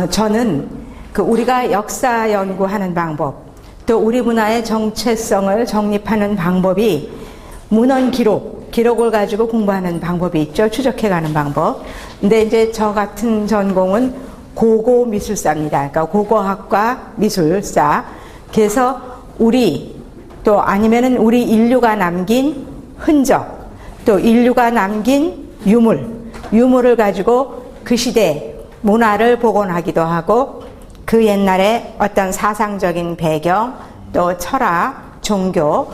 저는 우리가 역사 연구하는 방법, 또 우리 문화의 정체성을 정립하는 방법이 문헌 기록을 가지고 공부하는 방법이 있죠. 추적해가는 방법. 근데 이제 저 같은 전공은 고고 미술사입니다. 그러니까 고고학과 미술사. 그래서 또 아니면은 우리 인류가 남긴 흔적, 또 인류가 남긴 유물을 가지고 그 시대 문화를 복원하기도 하고 그 옛날에 어떤 사상적인 배경, 또 철학, 종교,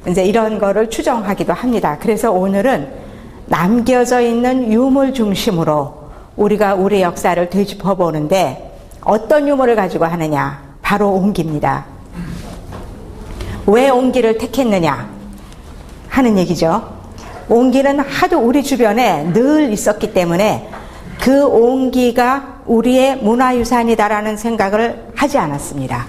이제 이런 거를 추정하기도 합니다. 그래서 오늘은 남겨져 있는 유물 중심으로 우리가 우리 역사를 되짚어 보는데 어떤 유물을 가지고 하느냐? 바로 옹기입니다. 왜 옹기를 택했느냐 하는 얘기죠. 옹기는 하도 우리 주변에 늘 있었기 때문에 그 옹기가 우리의 문화유산이다라는 생각을 하지 않았습니다.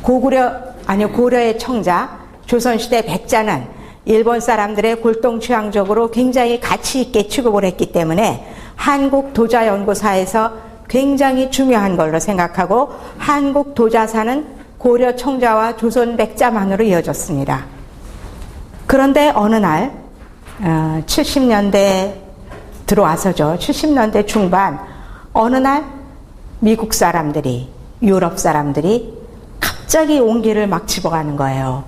고려의 청자 조선시대 백자는 일본 사람들의 골동취향적으로 굉장히 가치 있게 취급을 했기 때문에 한국도자연구사에서 굉장히 중요한 걸로 생각하고 한국도자사는 고려 청자와 조선 백자만으로 이어졌습니다. 그런데 어느 날 70년대 들어와서죠. 70년대 중반 어느 날 미국 사람들이, 유럽 사람들이 갑자기 옹기를 막 집어가는 거예요.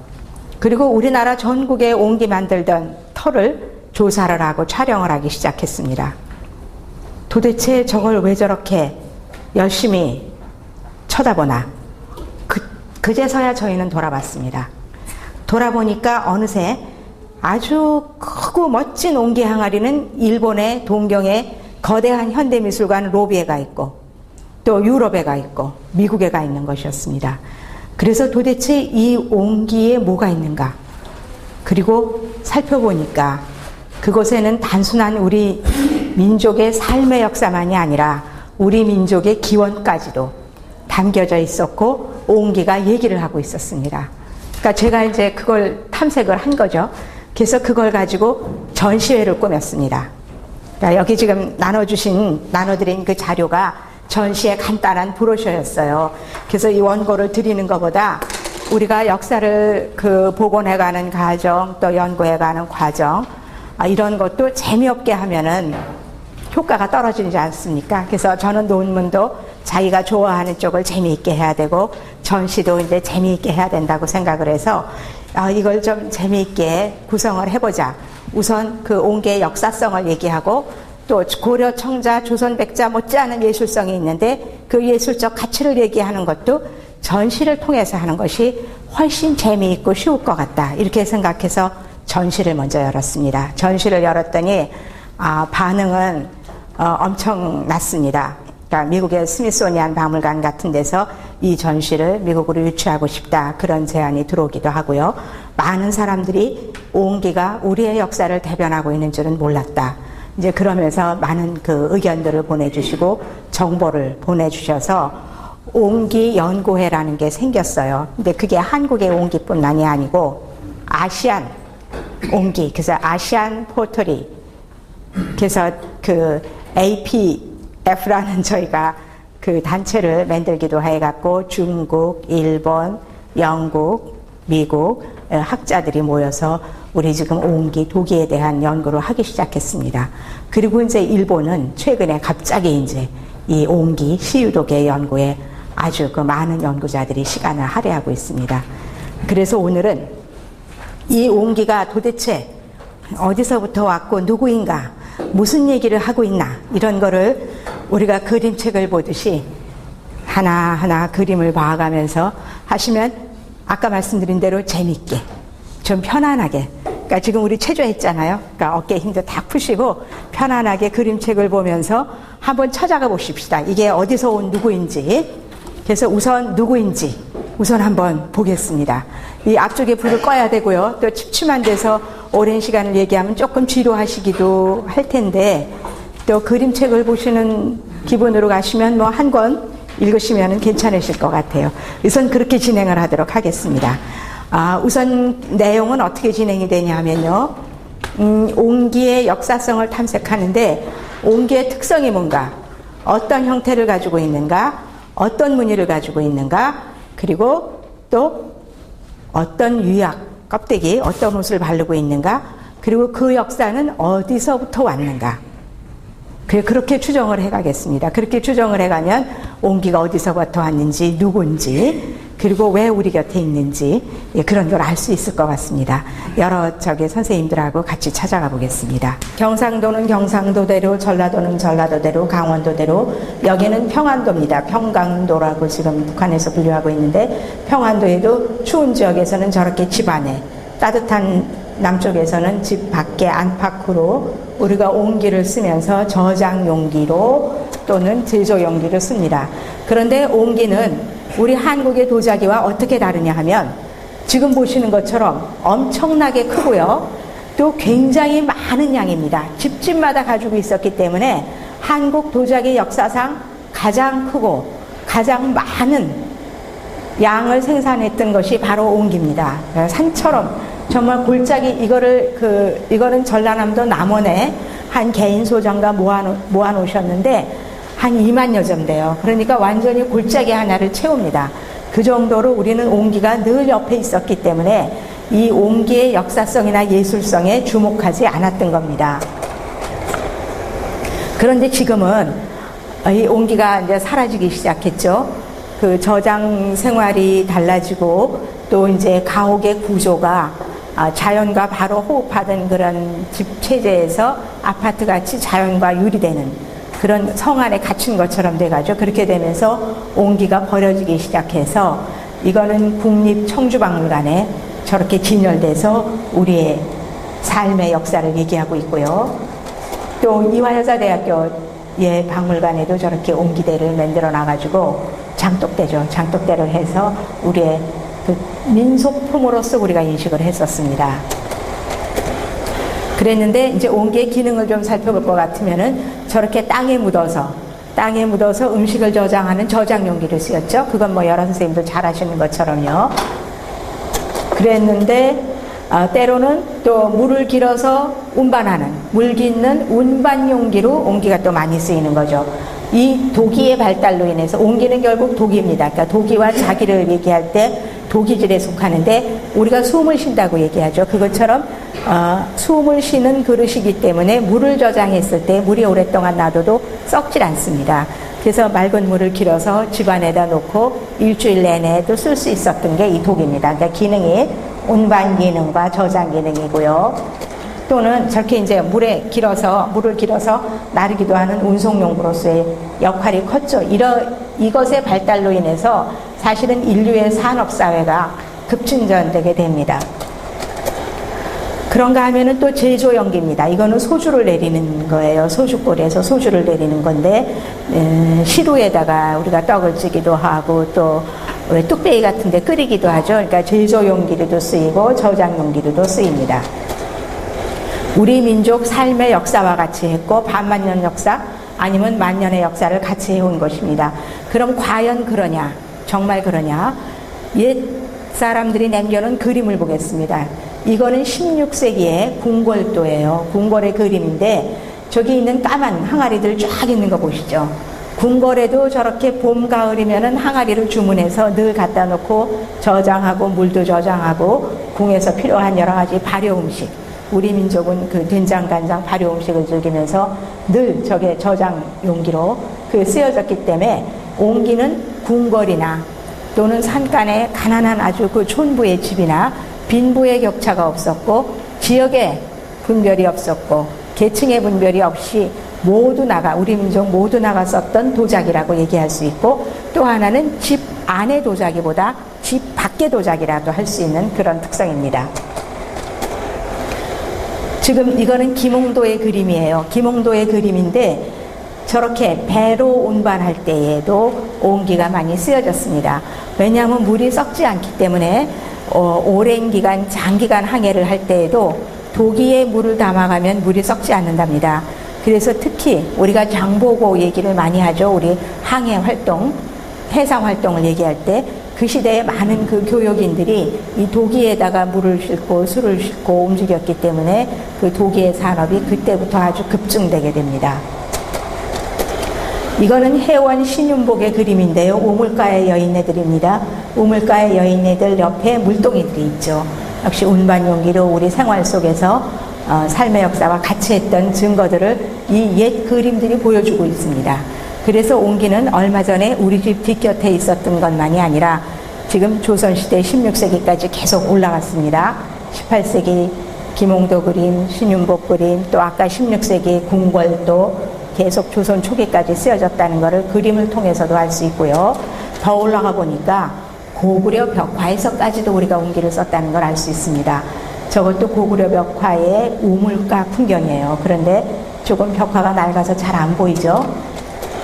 그리고 우리나라 전국에 옹기 만들던 터를 조사를 하고 촬영을 하기 시작했습니다. 도대체 저걸 왜 저렇게 열심히 쳐다보나? 그제서야 저희는 돌아봤습니다. 돌아보니까 어느새 아주 크고 멋진 옹기 항아리는 일본의 동경에 거대한 현대미술관 로비에 가 있고 또 유럽에 가 있고 미국에 가 있는 것이었습니다. 그래서 도대체 이 옹기에 뭐가 있는가? 그리고 살펴보니까 그곳에는 단순한 우리 민족의 삶의 역사만이 아니라 우리 민족의 기원까지도 담겨져 있었고 옹기가 얘기를 하고 있었습니다. 그러니까 제가 이제 그걸 탐색을 한 거죠. 그래서 그걸 가지고 전시회를 꾸몄습니다. 그러니까 여기 지금 나눠드린 그 자료가 전시의 간단한 브로셔였어요. 그래서 이 원고를 드리는 것보다 우리가 역사를 복원해가는 과정, 또 연구해가는 과정, 이런 것도 재미없게 하면은 효과가 떨어지지 않습니까? 그래서 저는 논문도 자기가 좋아하는 쪽을 재미있게 해야 되고 전시도 이제 재미있게 해야 된다고 생각을 해서 이걸 좀 재미있게 구성을 해보자. 우선 그 옹기의 역사성을 얘기하고 또 고려 청자 조선 백자 못지않은 예술성이 있는데 그 예술적 가치를 얘기하는 것도 전시를 통해서 하는 것이 훨씬 재미있고 쉬울 것 같다. 이렇게 생각해서 전시를 먼저 열었습니다. 전시를 열었더니 반응은 엄청났습니다. 그러니까 미국의 스미소니안 박물관 같은 데서 이 전시를 미국으로 유치하고 싶다. 그런 제안이 들어오기도 하고요. 많은 사람들이 옹기가 우리의 역사를 대변하고 있는 줄은 몰랐다. 이제 그러면서 많은 그 의견들을 보내주시고 정보를 보내주셔서 옹기 연구회라는 게 생겼어요. 근데 그게 한국의 옹기뿐만이 아니고 아시안 옹기, 그래서 아시안 포터리, 그래서 그 APF라는 저희가 그 단체를 만들기도 해갖고 중국, 일본, 영국, 미국 학자들이 모여서 우리 지금 옹기 도기에 대한 연구를 하기 시작했습니다. 그리고 이제 일본은 최근에 갑자기 이제 이 옹기 시유도계 연구에 아주 그 많은 연구자들이 시간을 할애하고 있습니다. 그래서 오늘은 이 옹기가 도대체 어디서부터 왔고 누구인가, 무슨 얘기를 하고 있나, 이런 거를 우리가 그림책을 보듯이 하나하나 그림을 봐가면서 하시면 아까 말씀드린 대로 재밌게, 좀 편안하게, 그러니까 지금 우리 체조했잖아요. 그러니까 어깨 힘도 다 푸시고 편안하게 그림책을 보면서 한번 찾아가 보십시다. 이게 어디서 온 누구인지. 그래서 우선 누구인지 우선 한번 보겠습니다. 이 앞쪽에 불을 꺼야 되고요. 또 침침한 데서 오랜 시간을 얘기하면 조금 지루하시기도 할 텐데 또 그림책을 보시는 기분으로 가시면 뭐 한 권 읽으시면 괜찮으실 것 같아요. 우선 그렇게 진행을 하도록 하겠습니다. 우선 내용은 어떻게 진행이 되냐면요. 옹기의 역사성을 탐색하는데 옹기의 특성이 뭔가, 어떤 형태를 가지고 있는가, 어떤 무늬를 가지고 있는가, 그리고 또 어떤 유약, 껍데기, 어떤 옷을 바르고 있는가, 그리고 그 역사는 어디서부터 왔는가. 그렇게 추정을 해가겠습니다. 그렇게 추정을 해가면 옹기가 어디서부터 왔는지, 누군지, 그리고 왜 우리 곁에 있는지, 그런 걸 알 수 있을 것 같습니다. 여러 선생님들하고 같이 찾아가 보겠습니다. 경상도는 경상도대로, 전라도는 전라도대로, 강원도대로, 여기는 평안도입니다. 평강도라고 지금 북한에서 분류하고 있는데, 평안도에도 추운 지역에서는 저렇게 집 안에, 따뜻한 남쪽에서는 집 밖에 안팎으로 우리가 옹기를 쓰면서 저장 용기로 또는 제조 용기를 씁니다. 그런데 옹기는 우리 한국의 도자기와 어떻게 다르냐 하면 지금 보시는 것처럼 엄청나게 크고요. 또 굉장히 많은 양입니다. 집집마다 가지고 있었기 때문에 한국 도자기 역사상 가장 크고 가장 많은 양을 생산했던 것이 바로 옹기입니다. 산처럼 정말 골짜기 이거는 전라남도 남원에 한 개인 소장가 모아 놓으셨는데 한 2만여 점 돼요. 그러니까 완전히 골짜기 하나를 채웁니다. 그 정도로 우리는 옹기가 늘 옆에 있었기 때문에 이 옹기의 역사성이나 예술성에 주목하지 않았던 겁니다. 그런데 지금은 이 옹기가 이제 사라지기 시작했죠. 그 저장 생활이 달라지고 또 이제 가옥의 구조가 자연과 바로 호흡하던 그런 집 체제에서 아파트 같이 자연과 유리되는 그런 성 안에 갇힌 것처럼 돼가지고 그렇게 되면서 옹기가 버려지기 시작해서 이거는 국립청주박물관에 저렇게 진열돼서 우리의 삶의 역사를 얘기하고 있고요. 또 이화여자대학교의 박물관에도 저렇게 옹기대를 만들어 놔가지고 장독대죠. 장독대를 해서 우리의 그 민속품으로서 우리가 인식을 했었습니다. 그랬는데 이제 옹기의 기능을 좀 살펴볼 것 같으면은 저렇게 땅에 묻어서 음식을 저장하는 저장 용기를 쓰였죠. 그건 뭐 여러 선생님들 잘 아시는 것처럼요. 그랬는데 때로는 또 물을 길어서 운반하는 물 깃는 운반 용기로 옹기가 또 많이 쓰이는 거죠. 이 도기의 발달로 인해서 옹기는 결국 도기입니다. 그러니까 도기와 자기를 얘기할 때 도기질에 속하는데 우리가 숨을 쉰다고 얘기하죠. 그것처럼 숨을 쉬는 그릇이기 때문에 물을 저장했을 때 물이 오랫동안 놔둬도 썩질 않습니다. 그래서 맑은 물을 길어서 집안에다 놓고 일주일 내내도 쓸 수 있었던 게 이 도기입니다. 그러니까 기능이 운반 기능과 저장 기능이고요. 또는 저렇게 이제 물을 길어서 나르기도 하는 운송용으로서의 역할이 컸죠. 이것의 발달로 인해서 사실은 인류의 산업사회가 급진전되게 됩니다. 그런가 하면은 또 제조용기입니다. 이거는 소주를 내리는 거예요. 소주골에서 소주를 내리는 건데, 시루에다가 우리가 떡을 찌기도 하고, 또, 왜 뚝배기 같은 데 끓이기도 하죠. 그러니까 제조용기로도 쓰이고, 저장용기로도 쓰입니다. 우리 민족 삶의 역사와 같이 했고, 반만년 역사, 아니면 만년의 역사를 같이 해온 것입니다. 그럼 과연 그러냐? 정말 그러냐? 옛 사람들이 남겨놓은 그림을 보겠습니다. 이거는 16세기의 궁궐도예요. 궁궐의 그림인데 저기 있는 까만 항아리들 쫙 있는 거 보시죠. 궁궐에도 저렇게 봄, 가을이면은 항아리를 주문해서 늘 갖다 놓고 저장하고 물도 저장하고 궁에서 필요한 여러 가지 발효 음식. 우리 민족은 그 된장, 간장, 발효 음식을 즐기면서 늘 저게 저장 용기로 쓰여졌기 때문에 옹기는 궁궐이나 또는 산간에 가난한 아주 그 촌부의 집이나 빈부의 격차가 없었고 지역의 분별이 없었고 계층의 분별이 없이 우리 민족 모두 나가 썼던 도자기라고 얘기할 수 있고 또 하나는 집 안의 도자기보다 집 밖의 도자기라도 할 수 있는 그런 특성입니다. 지금 이거는 김홍도의 그림이에요. 김홍도의 그림인데 저렇게 배로 운반할 때에도 옹기가 많이 쓰여졌습니다. 왜냐하면 물이 썩지 않기 때문에 오랜 기간, 장기간 항해를 할 때에도 도기에 물을 담아가면 물이 썩지 않는답니다. 그래서 특히 우리가 장보고 얘기를 많이 하죠. 우리 항해 활동, 해상 활동을 얘기할 때 그 시대에 많은 그 교역인들이 이 도기에다가 물을 싣고 술을 싣고 움직였기 때문에 그 도기의 산업이 그때부터 아주 급증되게 됩니다. 이거는 혜원 신윤복의 그림인데요. 우물가의 여인네들입니다. 우물가의 여인네들 옆에 물동이들이 있죠. 역시 운반용기로 우리 생활 속에서 삶의 역사와 같이 했던 증거들을 이 옛 그림들이 보여주고 있습니다. 그래서 옹기는 얼마 전에 우리 집 뒷곁에 있었던 것만이 아니라 지금 조선시대 16세기까지 계속 올라갔습니다. 18세기 김홍도 그림, 신윤복 그림, 또 아까 16세기 궁궐도 계속 조선 초기까지 쓰여졌다는 것을 그림을 통해서도 알 수 있고요. 더 올라가 보니까 고구려 벽화에서까지도 우리가 옹기를 썼다는 걸 알 수 있습니다. 저것도 고구려 벽화의 우물가 풍경이에요. 그런데 조금 벽화가 낡아서 잘 안 보이죠?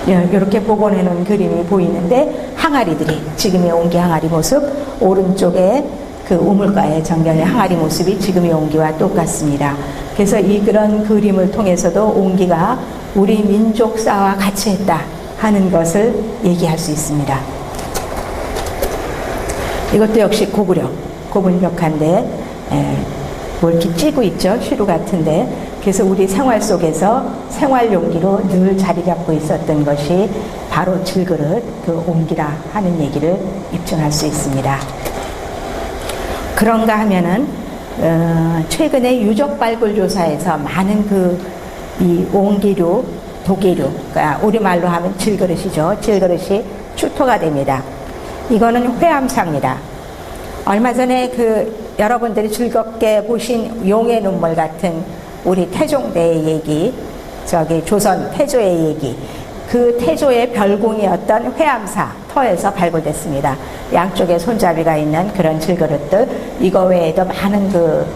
이렇게 복원해 놓은 그림이 보이는데 항아리들이, 지금의 옹기 항아리 모습, 오른쪽에 그 우물가의 정면의 항아리 모습이 지금의 옹기와 똑같습니다. 그래서 그런 그림을 통해서도 옹기가 우리 민족사와 같이 했다 하는 것을 얘기할 수 있습니다. 이것도 역시 고구려 벽화인데 뭐 이렇게 찌고 있죠. 시루 같은데. 그래서 우리 생활 속에서 생활용기로 늘 자리 잡고 있었던 것이 바로 질그릇, 그 옹기라 하는 얘기를 입증할 수 있습니다. 그런가 하면은 최근에 유적 발굴 조사에서 많은 이 옹기류, 도기류, 그러니까 우리말로 하면 질그릇이죠. 질그릇이 출토가 됩니다. 이거는 회암사입니다. 얼마 전에 여러분들이 즐겁게 보신 용의 눈물 같은 우리 태종대의 얘기, 조선 태조의 얘기, 그 태조의 별궁이었던 회암사 터에서 발굴됐습니다. 양쪽에 손잡이가 있는 그런 질그릇들, 이거 외에도 많은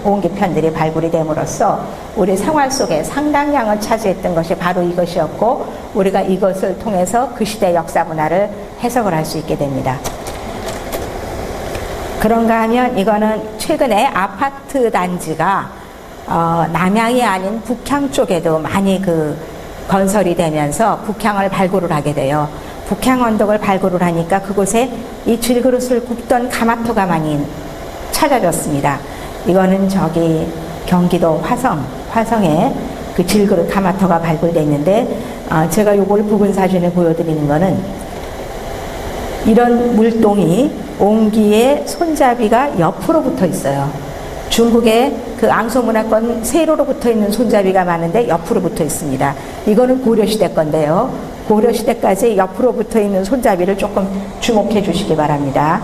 옹기편들이 발굴이 됨으로써 우리 생활 속에 상당량을 차지했던 것이 바로 이것이었고, 우리가 이것을 통해서 그 시대 역사 문화를 해석을 할 수 있게 됩니다. 그런가 하면 이거는 최근에 아파트 단지가 남향이 아닌 북향 쪽에도 많이 건설이 되면서 북향을 발굴을 하게 돼요. 북향 언덕을 발굴을 하니까 그곳에 이 질그릇을 굽던 가마토가 많이 찾아졌습니다. 이거는 경기도 화성에 그 질그릇 가마토가 발굴되어 있는데, 제가 이걸 부분 사진을 보여드리는 거는 이런 물동이 옹기의 손잡이가 옆으로 붙어 있어요. 중국의 앙소문화권 세로로 붙어 있는 손잡이가 많은데 옆으로 붙어 있습니다. 이거는 고려시대 건데요. 고려시대까지 옆으로 붙어 있는 손잡이를 조금 주목해 주시기 바랍니다.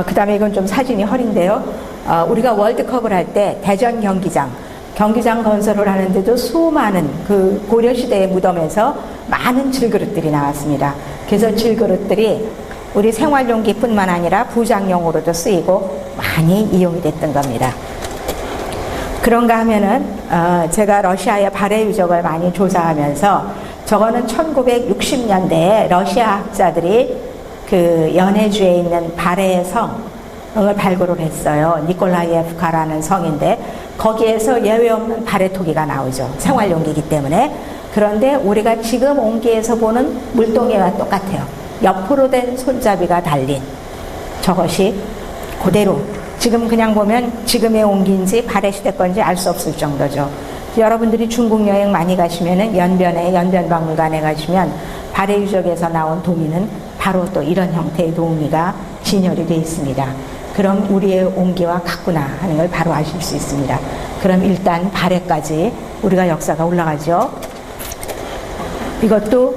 그 다음에 이건 좀 사진이 허린데요. 우리가 월드컵을 할 때 대전 경기장 건설을 하는데도 수많은 고려시대의 무덤에서 많은 질그릇들이 나왔습니다. 그래서 질그릇들이 우리 생활용기뿐만 아니라 부장용으로도 쓰이고 많이 이용이 됐던 겁니다. 그런가 하면은 제가 러시아의 발해 유적을 많이 조사하면서, 저거는 1960년대에 러시아 학자들이 연해주에 있는 발해의 성을 발굴을 했어요. 니콜라이에프카라는 성인데 거기에서 예외 없는 발해 토기가 나오죠. 생활용기이기 때문에. 그런데 우리가 지금 옹기에서 보는 물동이와 똑같아요. 옆으로 된 손잡이가 달린 저것이 그대로 지금 그냥 보면 지금의 옹기인지 발해시대 건지 알 수 없을 정도죠. 여러분들이 중국 여행 많이 가시면은 연변박물관에 가시면 발해 유적에서 나온 동이는 바로 또 이런 형태의 동이가 진열이 되어 있습니다. 그럼 우리의 옹기와 같구나 하는 걸 바로 아실 수 있습니다. 그럼 일단 발해까지 우리가 역사가 올라가죠. 이것도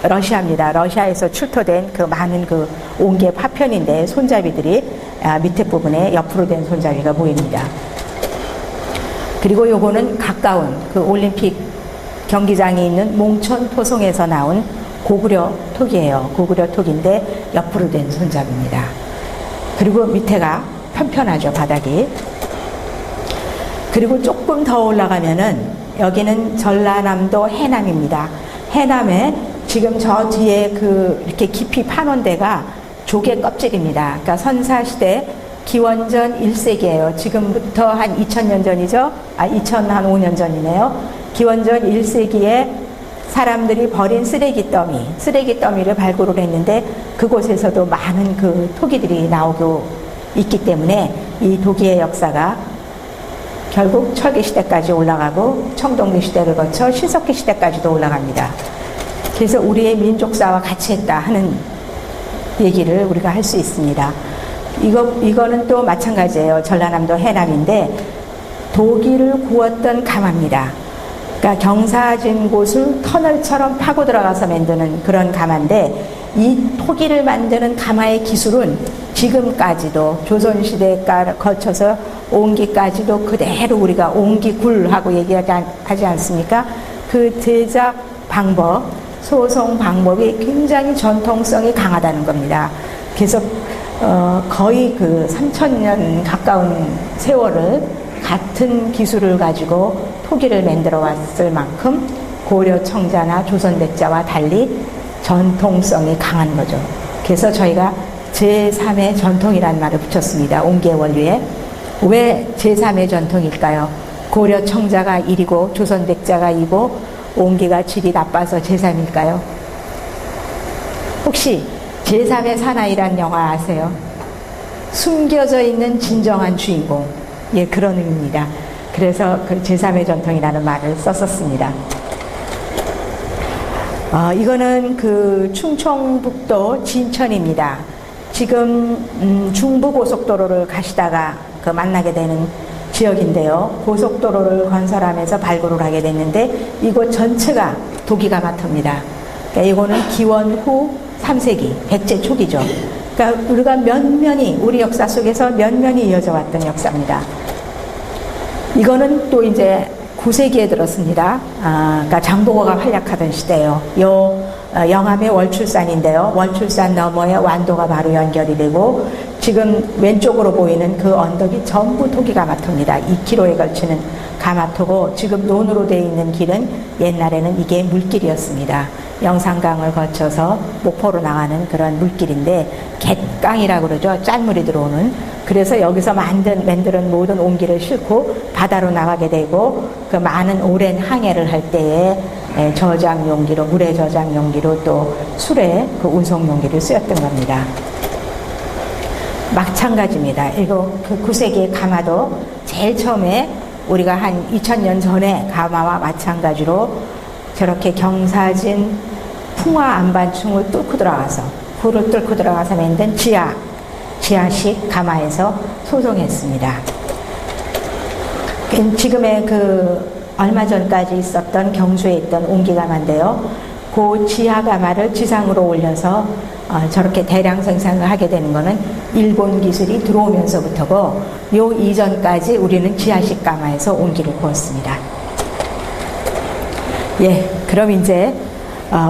러시아입니다. 러시아에서 출토된 많은 옹기의 파편인데 손잡이들이 밑에 부분에 옆으로 된 손잡이가 보입니다. 그리고 요거는 가까운 올림픽 경기장이 있는 몽천 토송에서 나온 고구려 톡이에요. 고구려 톡인데 옆으로 된 손잡이입니다. 그리고 밑에가 편편하죠, 바닥이. 그리고 조금 더 올라가면은 여기는 전라남도 해남입니다. 해남에 지금 저 뒤에 이렇게 깊이 파놓은 데가 조개 껍질입니다. 그러니까 선사시대 기원전 1세기예요. 지금부터 한 2000년 전이죠. 2005년 전이네요. 기원전 1세기에 사람들이 버린 쓰레기 더미를 발굴을 했는데 그곳에서도 많은 토기들이 나오고 있기 때문에 이 도기의 역사가 결국 철기 시대까지 올라가고 청동기 시대를 거쳐 신석기 시대까지도 올라갑니다. 그래서 우리의 민족사와 같이 했다 하는 얘기를 우리가 할 수 있습니다. 이거는 또 마찬가지예요. 전라남도 해남인데 도기를 구웠던 가마입니다. 그러니까 경사진 곳을 터널처럼 파고 들어가서 만드는 그런 가마인데 이 토기를 만드는 가마의 기술은 지금까지도 조선시대에 거쳐서 옹기까지도 그대로 우리가 옹기굴하고 얘기하지 않습니까? 그 제작 방법, 소송 방법이 굉장히 전통성이 강하다는 겁니다. 그래서 거의 그 3000년 가까운 세월을 같은 기술을 가지고 토기를 만들어 왔을 만큼 고려 청자나 조선 백자와 달리 전통성이 강한 거죠. 그래서 저희가 제3의 전통이라는 말을 붙였습니다. 옹기의 원리에. 왜 제3의 전통일까요? 고려 청자가 1이고 조선 백자가 2고 옹기가 질이 나빠서 제3일까요? 혹시 제3의 사나이란 영화 아세요? 숨겨져 있는 진정한 주인공. 예, 그런 의미입니다. 그래서 그 제3의 전통이라는 말을 썼었습니다. 이거는 그 충청북도 진천입니다. 지금 중부고속도로를 가시다가 그 만나게 되는 지역인데요. 고속도로를 건설하면서 발굴을 하게 됐는데 이곳 전체가 도기가마터입니다. 그러니까 이거는 기원 후 3세기, 백제 초기죠. 그러니까 우리가 면면이 우리 역사 속에서 면면이 이어져 왔던 역사입니다. 이거는 또 이제 9세기에 들었습니다. 그러니까 장보고가 활약하던 시대예요. 영암의 월출산인데요. 월출산 너머에 완도가 바로 연결이 되고 지금 왼쪽으로 보이는 그 언덕이 전부 토기가마터입니다. 2km에 걸치는 가마터고 지금 논으로 되어 있는 길은 옛날에는 이게 물길이었습니다. 영산강을 거쳐서 목포로 나가는 그런 물길인데 갯강이라고 그러죠. 짠물이 들어오는. 그래서 여기서 만드는 모든 옹기를 싣고 바다로 나가게 되고 그 많은 오랜 항해를 할 때에 저장 용기로, 물의 저장 용기로 또 술의 그 운송 용기를 쓰였던 겁니다. 마찬가지입니다. 이거 그 9세기의 가마도 제일 처음에 우리가 한 2000년 전에 가마와 마찬가지로 저렇게 경사진 풍화 안반충을 뚫고 들어가서 굴을 뚫고 들어가서 만든 지하식 가마에서 소송했습니다. 지금의 그 얼마 전까지 있었던 경주에 있던 옹기가마인데요. 그 지하가마를 지상으로 올려서 저렇게 대량 생산을 하게 되는 것은 일본 기술이 들어오면서부터고 요 이전까지 우리는 지하식 가마에서 옹기를 구웠습니다. 예, 그럼 이제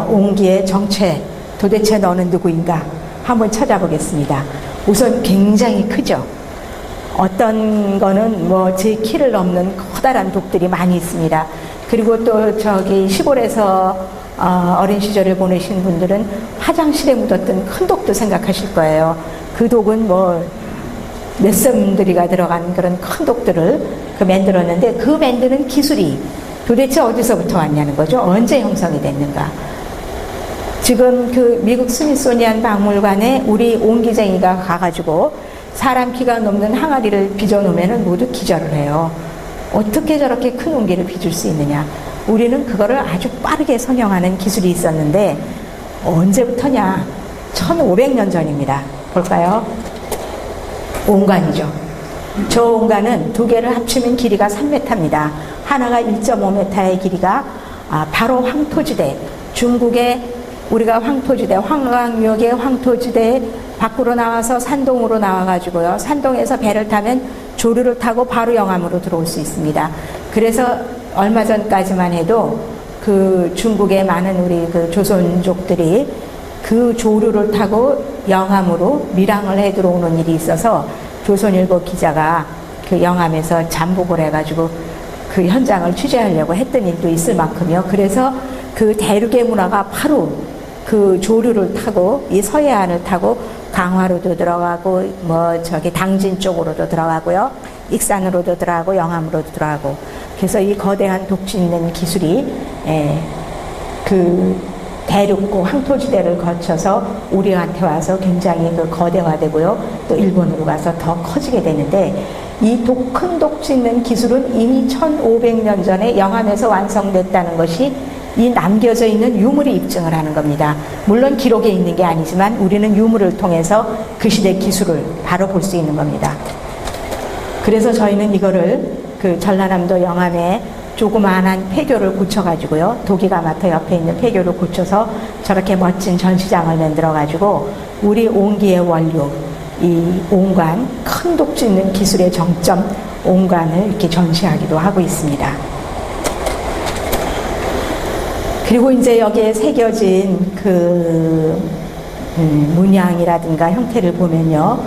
옹기의 정체, 도대체 너는 누구인가 한번 찾아보겠습니다. 우선 굉장히 크죠. 어떤 거는 뭐 제 키를 넘는 커다란 독들이 많이 있습니다. 그리고 또 저기 시골에서 어린 시절을 보내신 분들은 화장실에 묻었던 큰 독도 생각하실 거예요. 그 독은 뭐 몇 섬들이가 들어간 그런 큰 독들을 만들었는데 그 만드는 기술이 도대체 어디서부터 왔냐는 거죠. 언제 형성이 됐는가. 지금 그 미국 스미소니안 박물관에 우리 옹기쟁이가 가가지고 사람 키가 넘는 항아리를 빚어놓으면 모두 기절을 해요. 어떻게 저렇게 큰 옹기를 빚을 수 있느냐. 우리는 그거를 아주 빠르게 성형하는 기술이 있었는데 언제부터냐. 1500년 전입니다. 볼까요? 옹관이죠. 저 옹관은 두 개를 합치면 길이가 3m입니다. 하나가 1.5m의 길이가 바로 황토지대, 중국의 우리가 황토지대, 황강유역의 황토지대 밖으로 나와서 산동으로 나와가지고요. 산동에서 배를 타면 조류를 타고 바로 영암으로 들어올 수 있습니다. 그래서 얼마 전까지만 해도 그 중국의 많은 우리 그 조선족들이 그 조류를 타고 영암으로 밀항을 해 들어오는 일이 있어서 조선일보 기자가 그 영암에서 잠복을 해가지고 그 현장을 취재하려고 했던 일도 있을 만큼요. 그래서 그 대륙의 문화가 바로 그 조류를 타고 이 서해안을 타고 강화로도 들어가고 뭐 저기 당진 쪽으로도 들어가고요. 익산으로도 들어가고 영암으로도 들어가고 그래서 이 거대한 독짓는 기술이 그 대륙고 황토지대를 거쳐서 우리한테 와서 굉장히 그 거대화되고요. 또 일본으로 가서 더 커지게 되는데 이 큰 독 짓는 기술은 이미 1500년 전에 영암에서 완성됐다는 것이 이 남겨져 있는 유물이 입증을 하는 겁니다. 물론 기록에 있는 게 아니지만 우리는 유물을 통해서 그 시대 기술을 바로 볼 수 있는 겁니다. 그래서 저희는 이거를 그 전라남도 영암에 조그마한 폐교를 고쳐가지고요. 도기가마터 옆에 있는 폐교를 고쳐서 저렇게 멋진 전시장을 만들어가지고 우리 옹기의 원료, 이 옹관, 큰 독 짓는 기술의 정점 옹관을 이렇게 전시하기도 하고 있습니다. 그리고 이제 여기에 새겨진 그 문양이라든가 형태를 보면요.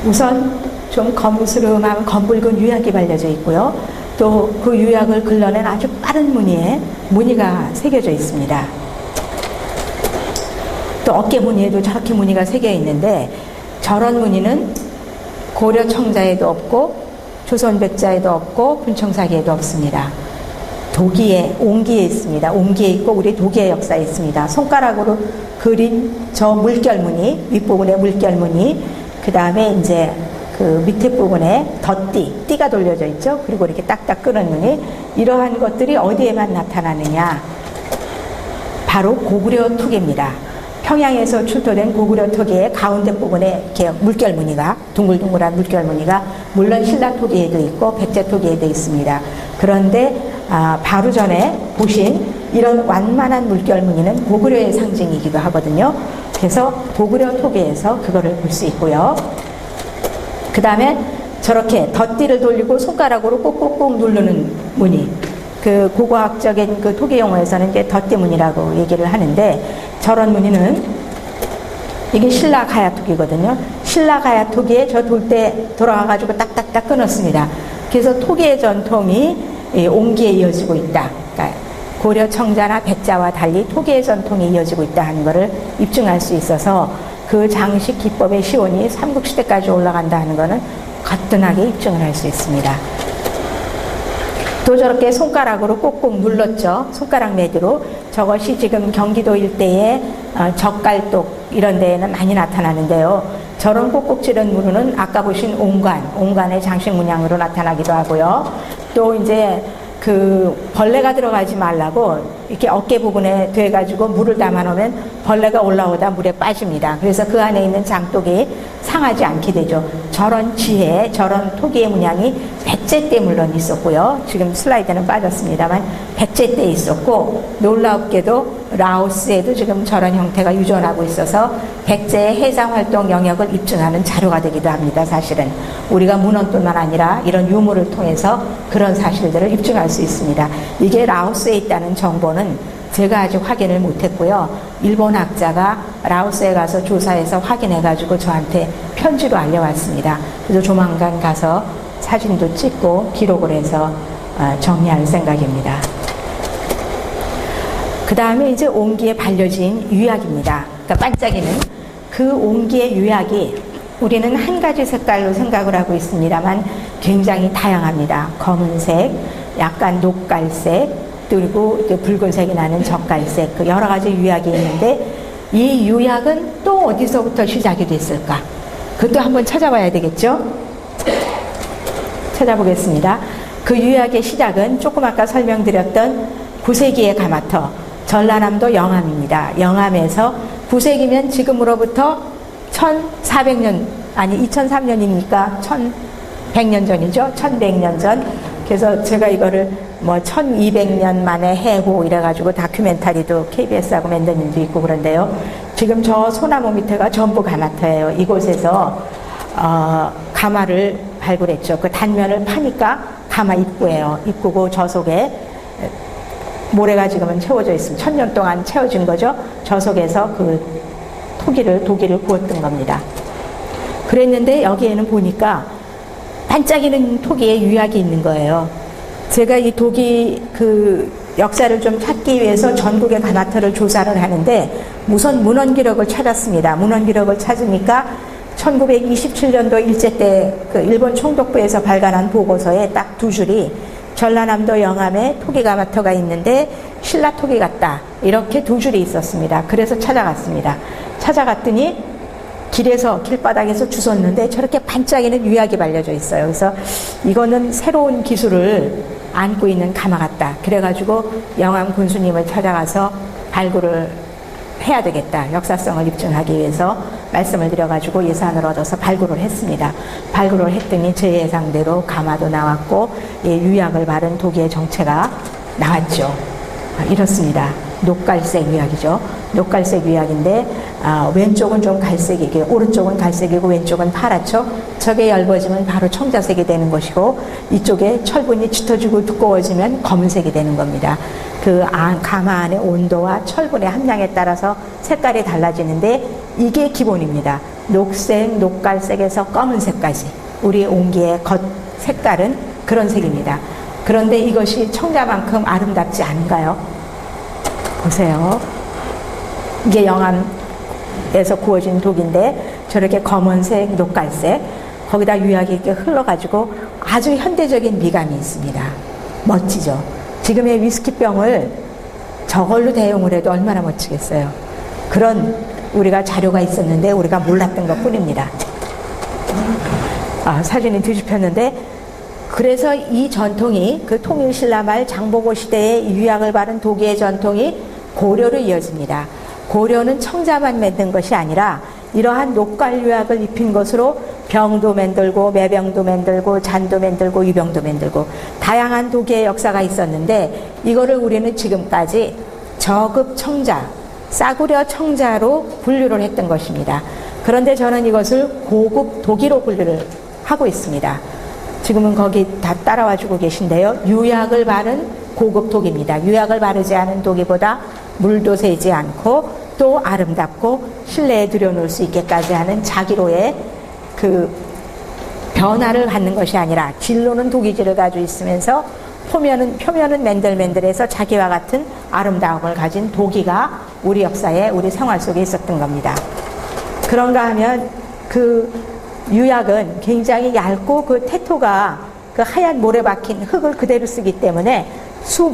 우선 좀 거무스름한 검붉은 유약이 발려져 있고요. 또 그 유약을 글러낸 아주 빠른 무늬에 무늬가 새겨져 있습니다. 또 어깨 무늬에도 저렇게 무늬가 새겨 있는데 저런 무늬는 고려 청자에도 없고 조선 백자에도 없고 분청사기에도 없습니다. 도기에, 옹기에 있습니다. 옹기에 있고 우리 도기의 역사에 있습니다. 손가락으로 그린 저 물결무늬, 윗부분에 물결무늬, 그 다음에 이제 그 밑에 부분에 띠가 돌려져 있죠. 그리고 이렇게 딱딱 끄는 무늬, 이러한 것들이 어디에만 나타나느냐? 바로 고구려 토기입니다. 평양에서 출토된 고구려 토기의 가운데 부분에 이렇게 물결무늬가, 둥글둥글한 물결무늬가 물론 신라 토기에도 있고 백제 토기에도 있습니다. 그런데 바로 전에 보신 이런 완만한 물결무늬는 고구려의 상징이기도 하거든요. 그래서 고구려 토기에서 그거를 볼 수 있고요. 그 다음에 저렇게 덧띠를 돌리고 손가락으로 꼭꼭꼭 누르는 무늬. 그 고고학적인 그 토기 용어에서는 이제 덧띠 무늬라고 얘기를 하는데 저런 무늬는 이게 신라 가야토기거든요. 신라 가야토기에 저 돌 때 돌아와가지고 딱딱딱 끊었습니다. 그래서 토기의 전통이 옹기에 이어지고 있다. 그러니까 고려 청자나 백자와 달리 토기의 전통이 이어지고 있다 하는 것을 입증할 수 있어서 그 장식 기법의 시온이 삼국시대까지 올라간다 하는 것은 거뜬하게 입증을 할 수 있습니다. 또 저렇게 손가락으로 꼭꼭 눌렀죠. 손가락 매듭으로. 저것이 지금 경기도 일대의 젓갈독 이런 데에는 많이 나타나는데요. 저런 꼭꼭 찌른 무르는 아까 보신 옹관의 장식 문양으로 나타나기도 하고요. 또 이제 그 벌레가 들어가지 말라고 이렇게 어깨 부분에 돼가지고 물을 담아 놓으면 벌레가 올라오다 물에 빠집니다. 그래서 그 안에 있는 장독이 상하지 않게 되죠. 저런 지혜, 저런 토기의 문양이 백제 때 물론 있었고요. 지금 슬라이드는 빠졌습니다만 백제 때 있었고 놀랍게도 라오스에도 지금 저런 형태가 유존하고 있어서 백제의 해상활동 영역을 입증하는 자료가 되기도 합니다. 사실은 우리가 문헌뿐만 아니라 이런 유물을 통해서 그런 사실들을 입증할 수 있습니다. 이게 라오스에 있다는 정보는 제가 아직 확인을 못했고요. 일본 학자가 라오스에 가서 조사해서 확인해가지고 저한테 편지로 알려왔습니다. 그래서 조만간 가서 사진도 찍고 기록을 해서 정리할 생각입니다. 그 다음에 이제 옹기에 발려진 유약입니다. 그러니까 반짝이는 그 옹기의 유약이 우리는 한 가지 색깔로 생각을 하고 있습니다만 굉장히 다양합니다. 검은색, 약간 녹갈색, 그리고 붉은색이 나는 젓갈색, 그 여러 가지 유약이 있는데 이 유약은 또 어디서부터 시작이 됐을까? 그것도 한번 찾아봐야 되겠죠? 찾아보겠습니다. 그 유약의 시작은 조금 아까 설명드렸던 9세기의 가마터, 전라남도 영암입니다. 영암에서 9세기면 지금으로부터 1400년, 아니 2003년이니까 1100년 전이죠. 1100년 전. 그래서 제가 이거를 뭐 1200년 만에 해고 이래가지고 다큐멘터리도 KBS하고 만든 일도 있고 그런데요. 지금 저 소나무 밑에가 전부 가마터예요. 이곳에서 가마를 발굴했죠. 그 단면을 파니까 가마 입구예요. 입구고 저 속에 모래가 지금은 채워져 있습니다. 1000년 동안 채워진 거죠. 저 속에서 그 도기를 구웠던 겁니다. 그랬는데 여기에는 보니까 반짝이는 토기에 유약이 있는 거예요. 제가 이 도기 그 역사를 좀 찾기 위해서 전국의 가마터를 조사를 하는데 우선 문헌 기록을 찾았습니다. 문헌 기록을 찾으니까 1927년도 일제 때 그 일본 총독부에서 발간한 보고서에 딱 두 줄이 전라남도 영암에 토기가마터가 있는데 신라 토기 같다. 이렇게 두 줄이 있었습니다. 그래서 찾아갔습니다. 찾아갔더니 길바닥에서 주웠는데 저렇게 반짝이는 유약이 발려져 있어요. 그래서 이거는 새로운 기술을 안고 있는 가마 같다. 그래가지고 영암 군수님을 찾아가서 발굴을 해야 되겠다. 역사성을 입증하기 위해서 말씀을 드려가지고 예산을 얻어서 발굴을 했습니다. 발굴을 했더니 제 예상대로 가마도 나왔고 유약을 바른 도기의 정체가 나왔죠. 이렇습니다. 녹갈색 유약이죠. 녹갈색 유약인데 왼쪽은 좀 갈색이고 오른쪽은 갈색이고 왼쪽은 파랗죠. 저게 얇아지면 바로 청자색이 되는 것이고 이쪽에 철분이 짙어지고 두꺼워지면 검은색이 되는 겁니다. 그 가마 안의 온도와 철분의 함량에 따라서 색깔이 달라지는데 이게 기본입니다. 녹색, 녹갈색에서 검은색까지 우리 옹기의 겉 색깔은 그런 색입니다. 그런데 이것이 청자만큼 아름답지 않은가요? 보세요. 이게 영암에서 구워진 독인데 저렇게 검은색, 녹갈색 거기다 유약이 이렇게 흘러가지고 아주 현대적인 미감이 있습니다. 멋지죠. 지금의 위스키병을 저걸로 대용을 해도 얼마나 멋지겠어요. 그런 우리가 자료가 있었는데 우리가 몰랐던 것 뿐입니다. 사진이 뒤집혔는데 그래서 이 전통이 그 통일신라 말 장보고 시대의 유약을 바른 도기의 전통이 고려로 이어집니다. 고려는 청자만 만든 것이 아니라 이러한 녹갈 유약을 입힌 것으로 병도 만들고 매병도 만들고 잔도 만들고 유병도 만들고 다양한 도기의 역사가 있었는데 이거를 우리는 지금까지 저급 청자, 싸구려 청자로 분류를 했던 것입니다. 그런데 저는 이것을 고급 도기로 분류를 하고 있습니다. 지금은 거기 다 따라와주고 계신데요. 유약을 바른 고급 독입니다. 유약을 바르지 않은 독이보다 물도 새지 않고 또 아름답고 실내에 들여놓을 수 있게까지 하는 자기로의 그 변화를 갖는 것이 아니라 진로는 독이질을 가지고 있으면서 표면은 맨들맨들해서 자기와 같은 아름다움을 가진 도기가 우리 역사에 우리 생활 속에 있었던 겁니다. 그런가 하면 그 유약은 굉장히 얇고 그 태토가 그 하얀 모래 박힌 흙을 그대로 쓰기 때문에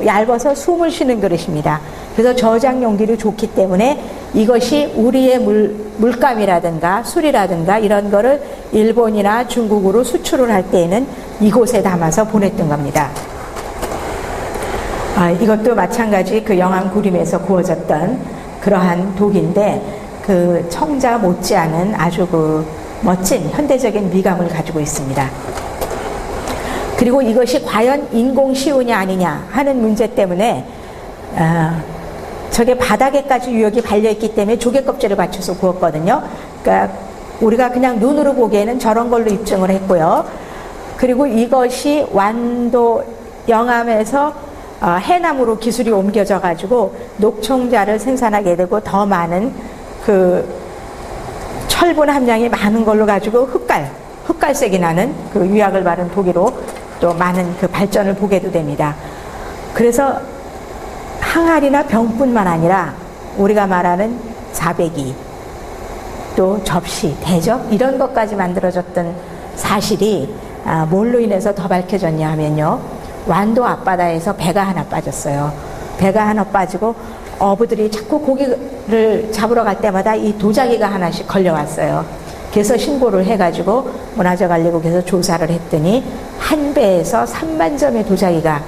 얇아서 숨을 쉬는 그릇입니다. 그래서 저장 용기도 좋기 때문에 이것이 우리의 물감이라든가 술이라든가 이런 거를 일본이나 중국으로 수출을 할 때에는 이곳에 담아서 보냈던 겁니다. 이것도 마찬가지 그 영암 구림에서 구워졌던 그러한 독인데 그 청자 못지않은 아주 그 멋진 현대적인 미감을 가지고 있습니다. 그리고 이것이 과연 인공시우냐 아니냐 하는 문제 때문에 저게 바닥에까지 유역이 발려있기 때문에 조개 껍질을 받쳐서 구웠거든요. 그러니까 우리가 그냥 눈으로 보기에는 저런 걸로 입증을 했고요. 그리고 이것이 완도 영암에서 해남으로 기술이 옮겨져 가지고 녹청자를 생산하게 되고 더 많은 그 철분 함량이 많은 걸로 가지고 흑갈색이 나는 그 유약을 바른 독이로 또 많은 그 발전을 보게도 됩니다. 그래서 항아리나 병뿐만 아니라 우리가 말하는 자배기 또 접시, 대접 이런 것까지 만들어졌던 사실이 뭘로 인해서 더 밝혀졌냐 하면요. 완도 앞바다에서 배가 하나 빠졌어요. 배가 하나 빠지고 어부들이 자꾸 고기를 잡으러 갈 때마다 이 도자기가 하나씩 걸려왔어요. 그래서 신고를 해가지고 문화재관리국에서 조사를 했더니 한 배에서 3만 점의 도자기가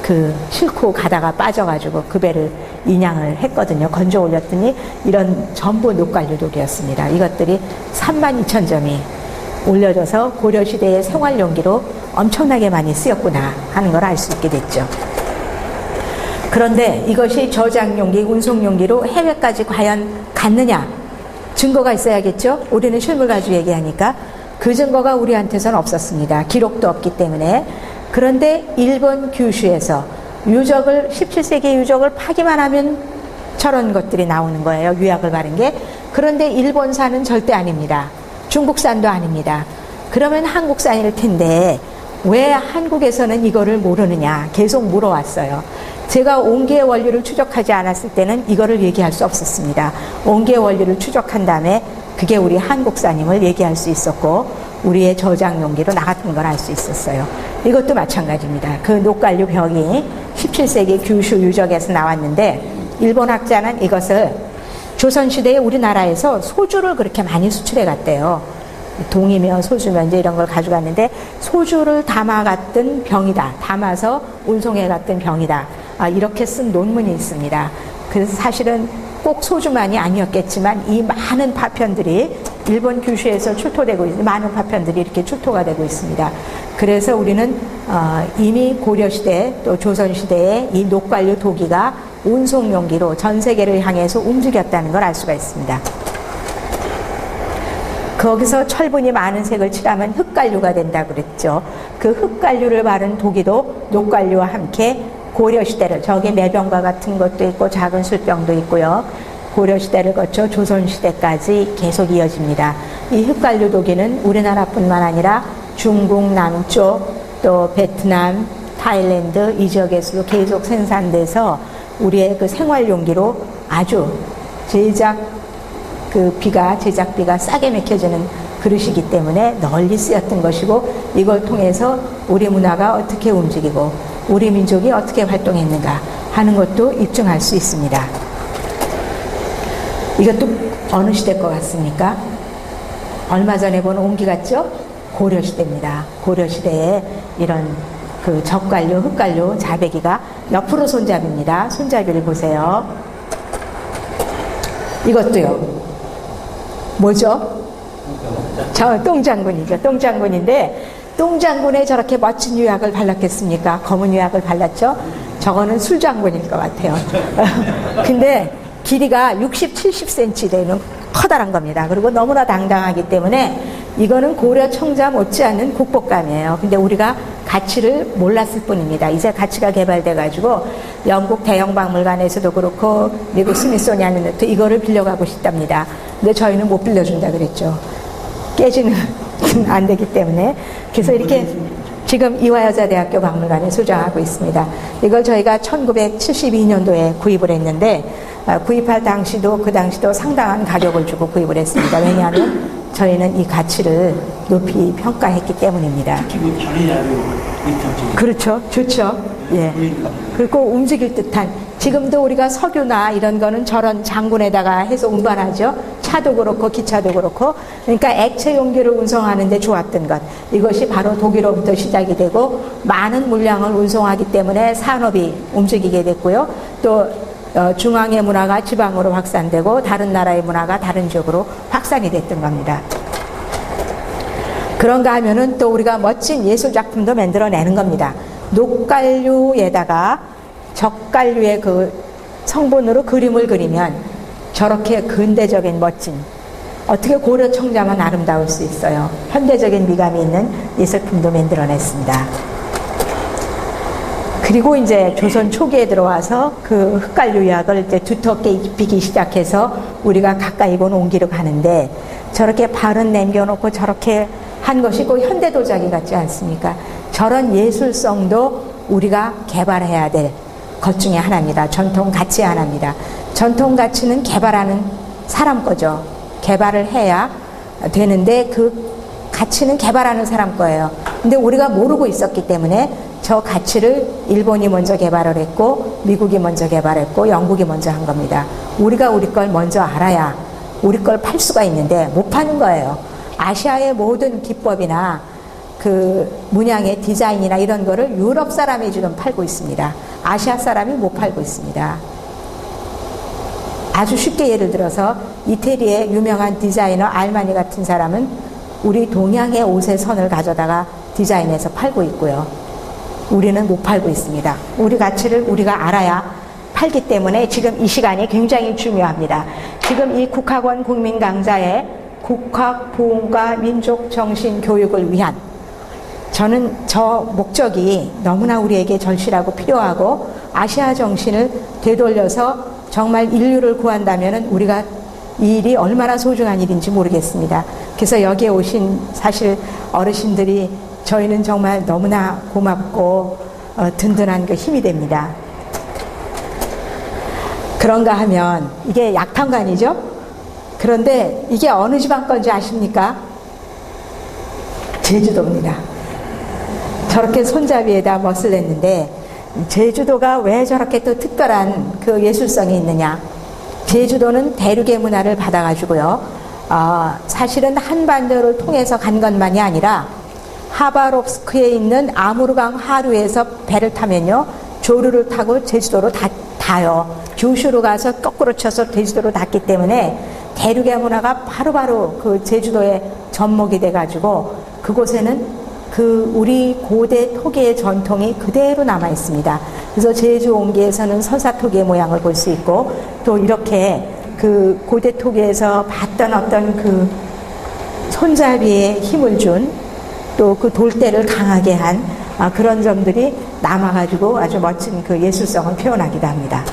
그 싣고 가다가 빠져가지고 그 배를 인양을 했거든요. 건져 올렸더니 이런 전부 녹갈유독이었습니다. 이것들이 3만 2천 점이 올려져서 고려시대의 생활용기로 엄청나게 많이 쓰였구나 하는 걸 알 수 있게 됐죠. 그런데 이것이 저장용기, 운송용기로 해외까지 과연 갔느냐? 증거가 있어야겠죠? 우리는 실물 가지고 얘기하니까 그 증거가 우리한테서는 없었습니다. 기록도 없기 때문에. 그런데 일본 규슈에서 17세기 유적을 파기만 하면 저런 것들이 나오는 거예요. 유약을 바른 게. 그런데 일본산은 절대 아닙니다. 중국산도 아닙니다. 그러면 한국산일 텐데 왜 한국에서는 이거를 모르느냐 계속 물어왔어요. 제가 옹기의 원리를 추적하지 않았을 때는 이거를 얘기할 수 없었습니다. 옹기의 원리를 추적한 다음에 그게 우리 한국산임을 얘기할 수 있었고 우리의 저장 용기로 나갔던 걸 알 수 있었어요. 이것도 마찬가지입니다. 그 녹갈류 병이 17세기 규슈 유적에서 나왔는데 일본 학자는 이것을 조선시대에 우리나라에서 소주를 그렇게 많이 수출해 갔대요. 동이며 소주며 이제 이런 걸 가져갔는데 소주를 담아갔던 병이다. 담아서 운송해 갔던 병이다. 이렇게 쓴 논문이 있습니다. 그래서 사실은 꼭 소주만이 아니었겠지만 이 많은 파편들이 일본 규슈에서 출토되고 있는 많은 파편들이 이렇게 출토가 되고 있습니다. 그래서 우리는 이미 고려시대 또 조선시대에 이 녹관류 도기가 운송용기로 전 세계를 향해서 움직였다는 걸 알 수가 있습니다. 거기서 철분이 많은 색을 칠하면 흑갈류가 된다고 그랬죠. 그 흑갈류를 바른 도기도 녹갈류와 함께 고려시대를, 저기 매병과 같은 것도 있고 작은 술병도 있고요. 고려시대를 거쳐 조선시대까지 계속 이어집니다. 이 흑갈류 도기는 우리나라뿐만 아니라 중국 남쪽 또 베트남, 타일랜드 이 지역에서도 계속 생산돼서 우리의 그 생활용기로 아주 제작비가 싸게 맥혀지는 그릇이기 때문에 널리 쓰였던 것이고 이걸 통해서 우리 문화가 어떻게 움직이고 우리 민족이 어떻게 활동했는가 하는 것도 입증할 수 있습니다. 이것도 어느 시대 것 같습니까? 얼마 전에 본 옹기 같죠? 고려시대입니다. 고려시대에 이런 그 젓갈류, 흑갈류, 자배기가 옆으로 손잡이입니다. 손잡이를 보세요. 이것도요. 뭐죠? 저 똥장군이죠. 똥장군인데 똥장군에 저렇게 멋진 유약을 발랐겠습니까? 검은 유약을 발랐죠? 저거는 술장군일 것 같아요. 근데 길이가 60, 70cm 되는 커다란 겁니다. 그리고 너무나 당당하기 때문에 이거는 고려 청자 못지않은 국복감이에요. 근데 우리가 가치를 몰랐을 뿐입니다. 이제 가치가 개발돼가지고 영국 대형박물관에서도 그렇고 미국 스미소니안에도 이거를 빌려가고 싶답니다. 근데 저희는 못 빌려준다 그랬죠. 깨지는 안 되기 때문에. 그래서 이렇게 지금 이화여자대학교 박물관에 소장하고 있습니다. 이걸 저희가 1972년도에 구입을 했는데 구입할 당시도 그 당시도 상당한 가격을 주고 구입을 했습니다. 왜냐하면 저희는 이 가치를 높이 평가했기 때문입니다. 그렇죠. 좋죠. 예. 그리고 움직일 듯한, 지금도 우리가 석유나 이런 거는 저런 장군에다가 해서 운반하죠. 차도 그렇고 기차도 그렇고. 그러니까 액체 용기를 운송하는 데 좋았던 것. 이것이 바로 독일로부터 시작이 되고 많은 물량을 운송하기 때문에 산업이 움직이게 됐고요. 또 중앙의 문화가 지방으로 확산되고 다른 나라의 문화가 다른 지역으로 확산이 됐던 겁니다. 그런가 하면은 또 우리가 멋진 예술작품도 만들어내는 겁니다. 녹갈류에다가 젓갈류의 그 성분으로 그림을 그리면 저렇게 근대적인 멋진, 어떻게 고려 청자만 아름다울 수 있어요. 현대적인 미감이 있는 예술품도 만들어냈습니다. 그리고 이제 조선 초기에 들어와서 그 흑갈류 약을 이제 두텁게 입히기 시작해서 우리가 가까이 본 옹기로 가는데 저렇게 발은 남겨놓고 저렇게 한 것이 꼭 현대 도자기 같지 않습니까? 저런 예술성도 우리가 개발해야 될 것 중에 하나입니다. 전통 가치 하나입니다. 전통 가치는 개발하는 사람 거죠. 개발을 해야 되는데 그 가치는 개발하는 사람 거예요. 근데 우리가 모르고 있었기 때문에 저 가치를 일본이 먼저 개발을 했고 미국이 먼저 개발했고 영국이 먼저 한 겁니다. 우리가 우리 걸 먼저 알아야 우리 걸 팔 수가 있는데 못 파는 거예요. 아시아의 모든 기법이나 그 문양의 디자인이나 이런 거를 유럽 사람이 지금 팔고 있습니다. 아시아 사람이 못 팔고 있습니다. 아주 쉽게 예를 들어서 이태리의 유명한 디자이너 알마니 같은 사람은 우리 동양의 옷의 선을 가져다가 디자인해서 팔고 있고요. 우리는 못 팔고 있습니다. 우리 가치를 우리가 알아야 팔기 때문에 지금 이 시간이 굉장히 중요합니다. 지금 이 국학원 국민강좌의 국학, 보훈과 민족 정신 교육을 위한, 저는 저 목적이 너무나 우리에게 절실하고 필요하고 아시아 정신을 되돌려서 정말 인류를 구한다면 우리가 이 일이 얼마나 소중한 일인지 모르겠습니다. 그래서 여기에 오신 사실 어르신들이 저희는 정말 너무나 고맙고 든든한 그 힘이 됩니다. 그런가 하면 이게 약탕관이죠? 그런데 이게 어느 지방 건지 아십니까? 제주도입니다. 저렇게 손잡이에다 멋을 냈는데 제주도가 왜 저렇게 또 특별한 그 예술성이 있느냐. 제주도는 대륙의 문화를 받아가지고요. 사실은 한반도를 통해서 간 것만이 아니라 하바롭스크에 있는 아무르강 하류에서 배를 타면요. 조류를 타고 제주도로 닿아요. 규슈로 가서 거꾸로 쳐서 제주도로 닿기 때문에 대륙의 문화가 바로바로 그 제주도에 접목이 돼가지고 그곳에는 그 우리 고대 토기의 전통이 그대로 남아 있습니다. 그래서 제주 옹기에서는 서사토기의 모양을 볼 수 있고 또 이렇게 그 고대 토기에서 봤던 어떤 그 손잡이에 힘을 준 또 그 돌대를 강하게 한 그런 점들이 남아가지고 아주 멋진 그 예술성을 표현하기도 합니다.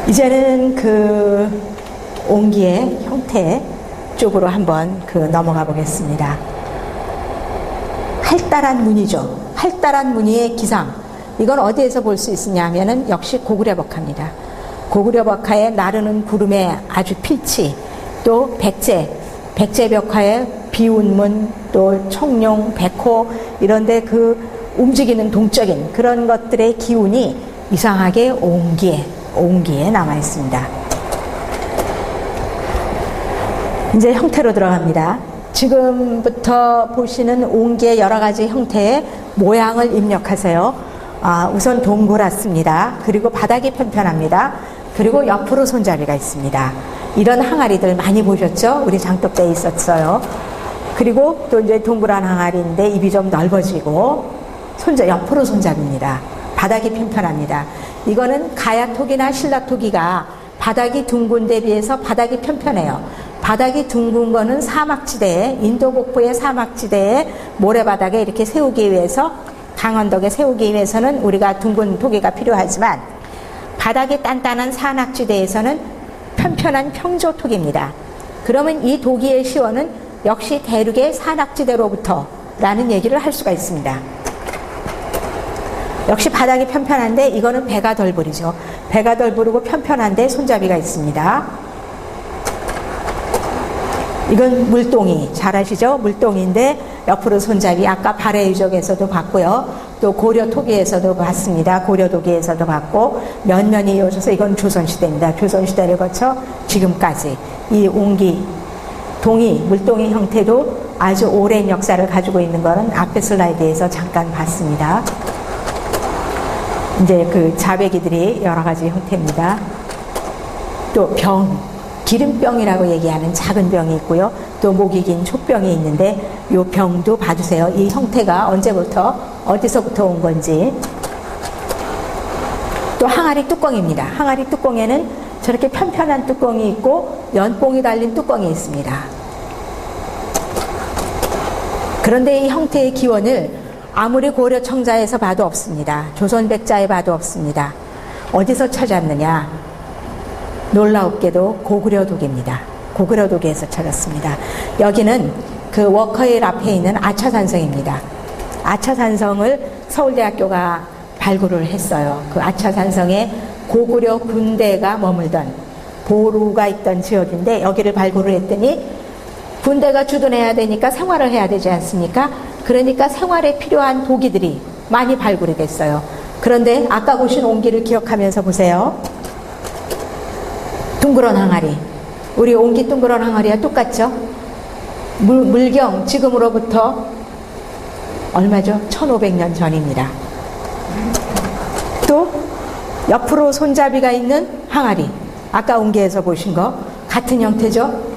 이제는 그 옹기의 형태 쪽으로 한번 그 넘어가 보겠습니다. 활달한 무늬죠. 활달한 무늬의 기상. 이건 어디에서 볼 수 있느냐 하면은 역시 고구려 벽화입니다. 고구려 벽화의 나르는 구름의 아주 필치, 또 백제 벽화의 비운문, 또 청룡, 백호 이런데 그 움직이는 동적인 그런 것들의 기운이 이상하게 옹기에 남아 있습니다. 이제 형태로 들어갑니다. 지금부터 보시는 옹기의 여러 가지 형태의 모양을 입력하세요. 우선 동그랗습니다. 그리고 바닥이 편편합니다. 그리고 옆으로 손잡이가 있습니다. 이런 항아리들 많이 보셨죠? 우리 장독대에 있었어요. 그리고 또 이제 동그란 항아리인데 입이 좀 넓어지고 옆으로 손잡이입니다. 바닥이 편편합니다. 이거는 가야토기나 신라토기가 바닥이 둥근 데 비해서 바닥이 편편해요. 바닥이 둥근 거는 사막지대에, 인도 북부의 사막지대에 모래바닥에 이렇게 세우기 위해서, 강원덕에 세우기 위해서는 우리가 둥근 토기가 필요하지만 바닥이 단단한 산악지대에서는 편편한 평조토기입니다. 그러면 이 도기의 시원은 역시 대륙의 산악지대로부터 라는 얘기를 할 수가 있습니다. 역시 바닥이 편편한데 이거는 배가 덜 부르죠. 배가 덜 부르고 편편한데 손잡이가 있습니다. 이건 물동이, 잘 아시죠? 물동인데 옆으로 손잡이, 아까 발해 유적에서도 봤고요. 또 고려 토기에서도 봤습니다. 고려 도기에서도 봤고 면면이 이어져서 이건 조선시대입니다. 조선시대를 거쳐 지금까지 이 동이, 물동이 형태도 아주 오랜 역사를 가지고 있는 거는 앞에 슬라이드에서 잠깐 봤습니다. 이제 그 자배기들이 여러 가지 형태입니다. 또 기름병이라고 얘기하는 작은 병이 있고요. 또 목이 긴 촉병이 있는데 이 병도 봐주세요. 이 형태가 어디서부터 온 건지. 또 항아리 뚜껑입니다. 항아리 뚜껑에는 저렇게 편편한 뚜껑이 있고 연봉이 달린 뚜껑이 있습니다. 그런데 이 형태의 기원을 아무리 고려 청자에서 봐도 없습니다. 조선 백자에 봐도 없습니다. 어디서 찾았느냐? 놀라웠게도 고구려 도기입니다. 고구려 도기에서 찾았습니다. 여기는 그 워커힐 앞에 있는 아차산성입니다. 아차산성을 서울대학교가 발굴을 했어요. 그 아차산성에 고구려 군대가 머물던 보루가 있던 지역인데 여기를 발굴을 했더니 군대가 주둔해야 되니까 생활을 해야 되지 않습니까? 그러니까 생활에 필요한 도기들이 많이 발굴이 됐어요. 그런데 아까 보신 옹기를 기억하면서 보세요. 둥그런 항아리. 우리 옹기 둥그런 항아리와 똑같죠? 물경, 지금으로부터 얼마죠? 1500년 전입니다. 또 옆으로 손잡이가 있는 항아리. 아까 옹기에서 보신 거 같은 형태죠?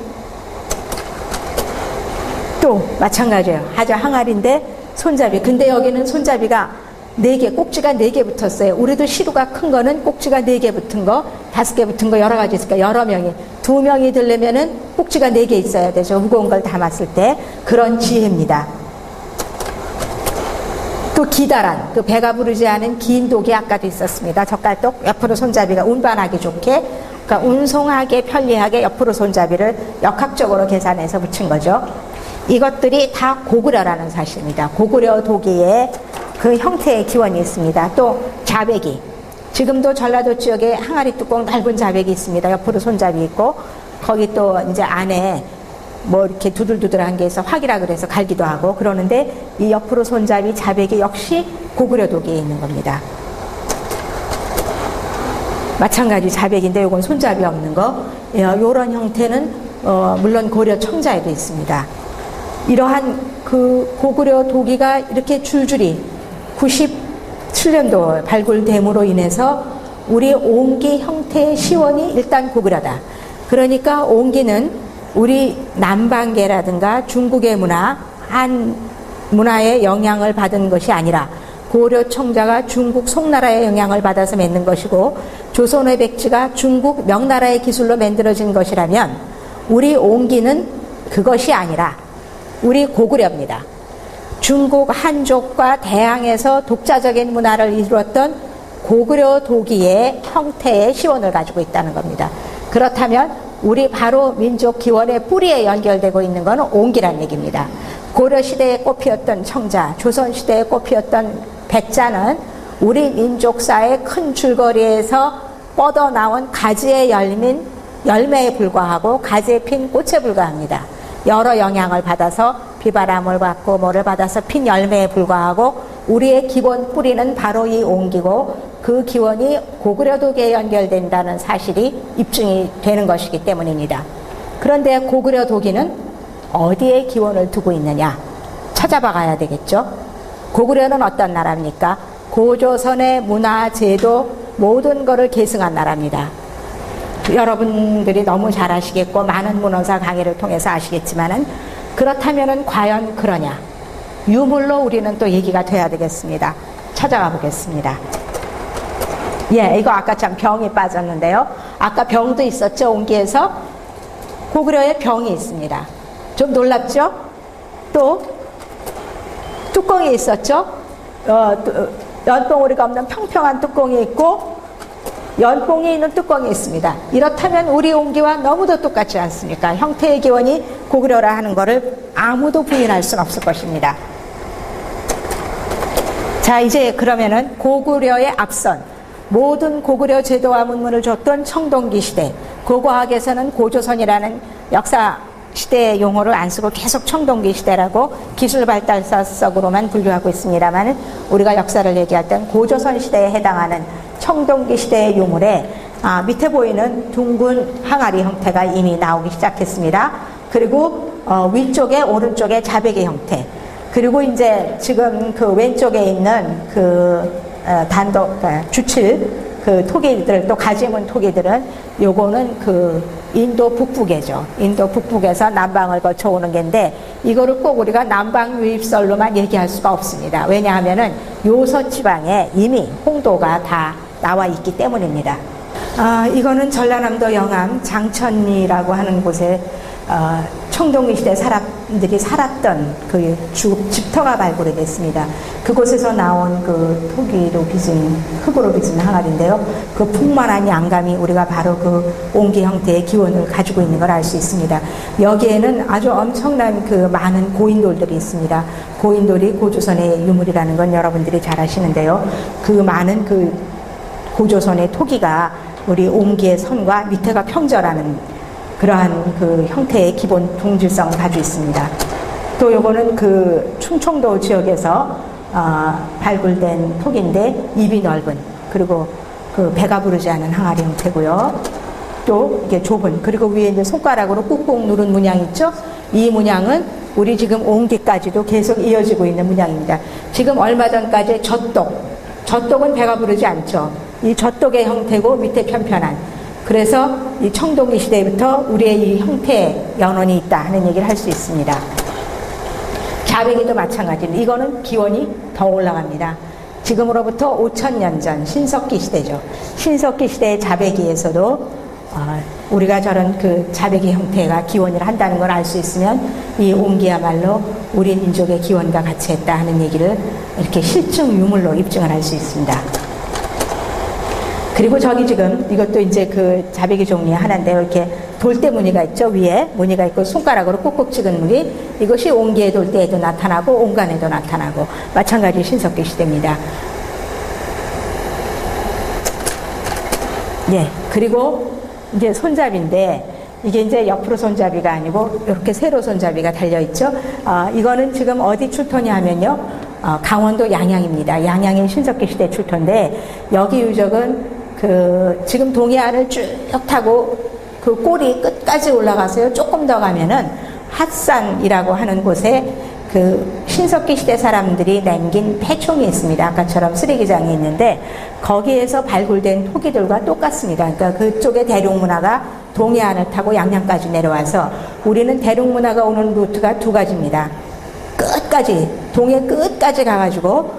또 마찬가지예요. 하자 항아리인데 손잡이. 근데 여기는 손잡이가 4개, 꼭지가 4개 붙었어요. 우리도 시루가 큰 거는 꼭지가 4개 붙은 거, 5개 붙은 거 여러 가지 있으니까 여러 명이. 2명이 들려면은 꼭지가 4개 있어야 되죠. 무거운 걸 담았을 때. 그런 지혜입니다. 또 기다란, 그 배가 부르지 않은 긴 독이 아까도 있었습니다. 젓갈독, 옆으로 손잡이가 운반하기 좋게, 그러니까 운송하게 편리하게 옆으로 손잡이를 역학적으로 계산해서 붙인 거죠. 이것들이 다 고구려라는 사실입니다. 고구려 도기의 그 형태의 기원이 있습니다. 또 자배기. 지금도 전라도 지역에 항아리 뚜껑 넓은 자배기 있습니다. 옆으로 손잡이 있고 거기 또 이제 안에 뭐 이렇게 두들두들한 게 있어 확이라 그래서 갈기도 하고 그러는데 이 옆으로 손잡이 자백이 역시 고구려 도기에 있는 겁니다. 마찬가지 자백인데 요건 손잡이 없는 거. 요런 형태는 물론 고려 청자에도 있습니다. 이러한 그 고구려 도기가 이렇게 줄줄이 97년도 발굴됨으로 인해서 우리 옹기 형태의 시원이 일단 고구려다. 그러니까 옹기는 우리 남방계라든가 중국의 문화, 한 문화의 영향을 받은 것이 아니라 고려 청자가 중국 송나라의 영향을 받아서 만든 것이고 조선의 백지가 중국 명나라의 기술로 만들어진 것이라면 우리 옹기는 그것이 아니라 우리 고구려입니다. 중국 한족과 대항에서 독자적인 문화를 이루었던 고구려 도기의 형태의 시원을 가지고 있다는 겁니다. 그렇다면 우리 바로 민족 기원의 뿌리에 연결되고 있는 것은 옹기란 얘기입니다. 고려시대에 꽃피었던 청자, 조선시대에 꽃피었던 백자는 우리 민족사의 큰 줄거리에서 뻗어나온 가지에 열린 열매에 불과하고 가지에 핀 꽃에 불과합니다. 여러 영향을 받아서 비바람을 받고 뭐를 받아서 핀 열매에 불과하고 우리의 기본 뿌리는 바로 이 옹기고 그 기원이 고구려도기에 연결된다는 사실이 입증이 되는 것이기 때문입니다. 그런데 고구려 도기는 어디에 기원을 두고 있느냐 찾아봐 가야 되겠죠. 고구려는 어떤 나라입니까? 고조선의 문화, 제도 모든 것을 계승한 나라입니다. 여러분들이 너무 잘 아시겠고 많은 문헌사 강의를 통해서 아시겠지만은 그렇다면은 과연 그러냐? 유물로 우리는 또 얘기가 돼야 되겠습니다. 찾아가 보겠습니다. 예, 이거 아까 참 병이 빠졌는데요. 아까 병도 있었죠, 옹기에서. 고구려에 병이 있습니다. 좀 놀랍죠? 또 뚜껑이 있었죠. 연봉우리가 없는 평평한 뚜껑이 있고 연봉이 있는 뚜껑이 있습니다. 이렇다면 우리 옹기와 너무도 똑같지 않습니까? 형태의 기원이 고구려라 하는 것을 아무도 부인할 수는 없을 것입니다. 자, 이제 그러면은 고구려의 앞선 모든 고구려 제도와 문물을 줬던 청동기 시대, 고고학에서는 고조선이라는 역사 시대의 용어를 안 쓰고 계속 청동기 시대라고 기술 발달사석으로만 분류하고 있습니다만 우리가 역사를 얘기할 땐 고조선 시대에 해당하는 청동기 시대의 유물에 밑에 보이는 둥근 항아리 형태가 이미 나오기 시작했습니다. 그리고 위쪽에 오른쪽에 자백의 형태, 그리고 이제 지금 그 왼쪽에 있는 그 단독 주칠 그 토기들, 또 가지문 토기들은 요거는 그 인도 북부계죠. 인도 북부에서 남방을 거쳐오는 게인데 이거를 꼭 우리가 남방 유입설로만 얘기할 수가 없습니다. 왜냐하면은 요서 지방에 이미 홍도가 다 나와 있기 때문입니다. 이거는 전라남도 영암 장천리라고 하는 곳에 청동기 시대 사람들이 살았던 그 집터가 발굴이 됐습니다. 그곳에서 나온 그 토기로 빚은, 흙으로 빚은 항아리인데요. 그 풍만한 양감이 우리가 바로 그 옹기 형태의 기원을 가지고 있는 걸 알 수 있습니다. 여기에는 아주 엄청난 그 많은 고인돌들이 있습니다. 고인돌이 고조선의 유물이라는 건 여러분들이 잘 아시는데요. 그 많은 그 고조선의 토기가 우리 옹기의 선과 밑에가 평절하는 그러한 그 형태의 기본 동질성을 가지고 있습니다. 또 요거는 그 충청도 지역에서 발굴된 토기인데 입이 넓은, 그리고 그 배가 부르지 않은 항아리 형태고요. 또 이게 좁은, 그리고 위에 이제 손가락으로 꾹꾹 누른 문양 있죠? 이 문양은 우리 지금 옹기까지도 계속 이어지고 있는 문양입니다. 지금 얼마 전까지 젖독은 배가 부르지 않죠. 이 젖독의 형태고 밑에 편편한. 그래서 이 청동기 시대부터 우리의 이 형태의 연원이 있다 하는 얘기를 할 수 있습니다. 자백이도 마찬가지입니다. 이거는 기원이 더 올라갑니다. 지금으로부터 5000년 전 신석기 시대죠. 신석기 시대의 자백이에서도 우리가 저런 그 자백의 형태가 기원을 한다는 걸 알 수 있으면 이 옹기야말로 우리 민족의 기원과 같이 했다 하는 얘기를 이렇게 실증 유물로 입증을 할 수 있습니다. 그리고 저기 지금 이것도 이제 그 자백의 종류의 하나인데요. 이렇게 돌대 무늬가 있죠. 위에 무늬가 있고 손가락으로 꾹꾹 찍은 무늬. 이것이 옹기의 돌대에도 나타나고 옹간에도 나타나고 마찬가지 신석기 시대입니다. 예. 그리고 이제 손잡이인데 이게 이제 옆으로 손잡이가 아니고 이렇게 세로 손잡이가 달려있죠. 이거는 지금 어디 출토냐 하면요. 강원도 양양입니다. 양양의 신석기 시대 출토인데 여기 유적은 지금 동해안을 쭉 타고 그 꼬리 끝까지 올라가서요. 조금 더 가면은 핫산이라고 하는 곳에 그 신석기 시대 사람들이 남긴 폐총이 있습니다. 아까처럼 쓰레기장이 있는데 거기에서 발굴된 토기들과 똑같습니다. 그러니까 그쪽의 대륙문화가 동해안을 타고 양양까지 내려와서 우리는 대륙문화가 오는 루트가 두 가지입니다. 끝까지 동해 끝까지 가가지고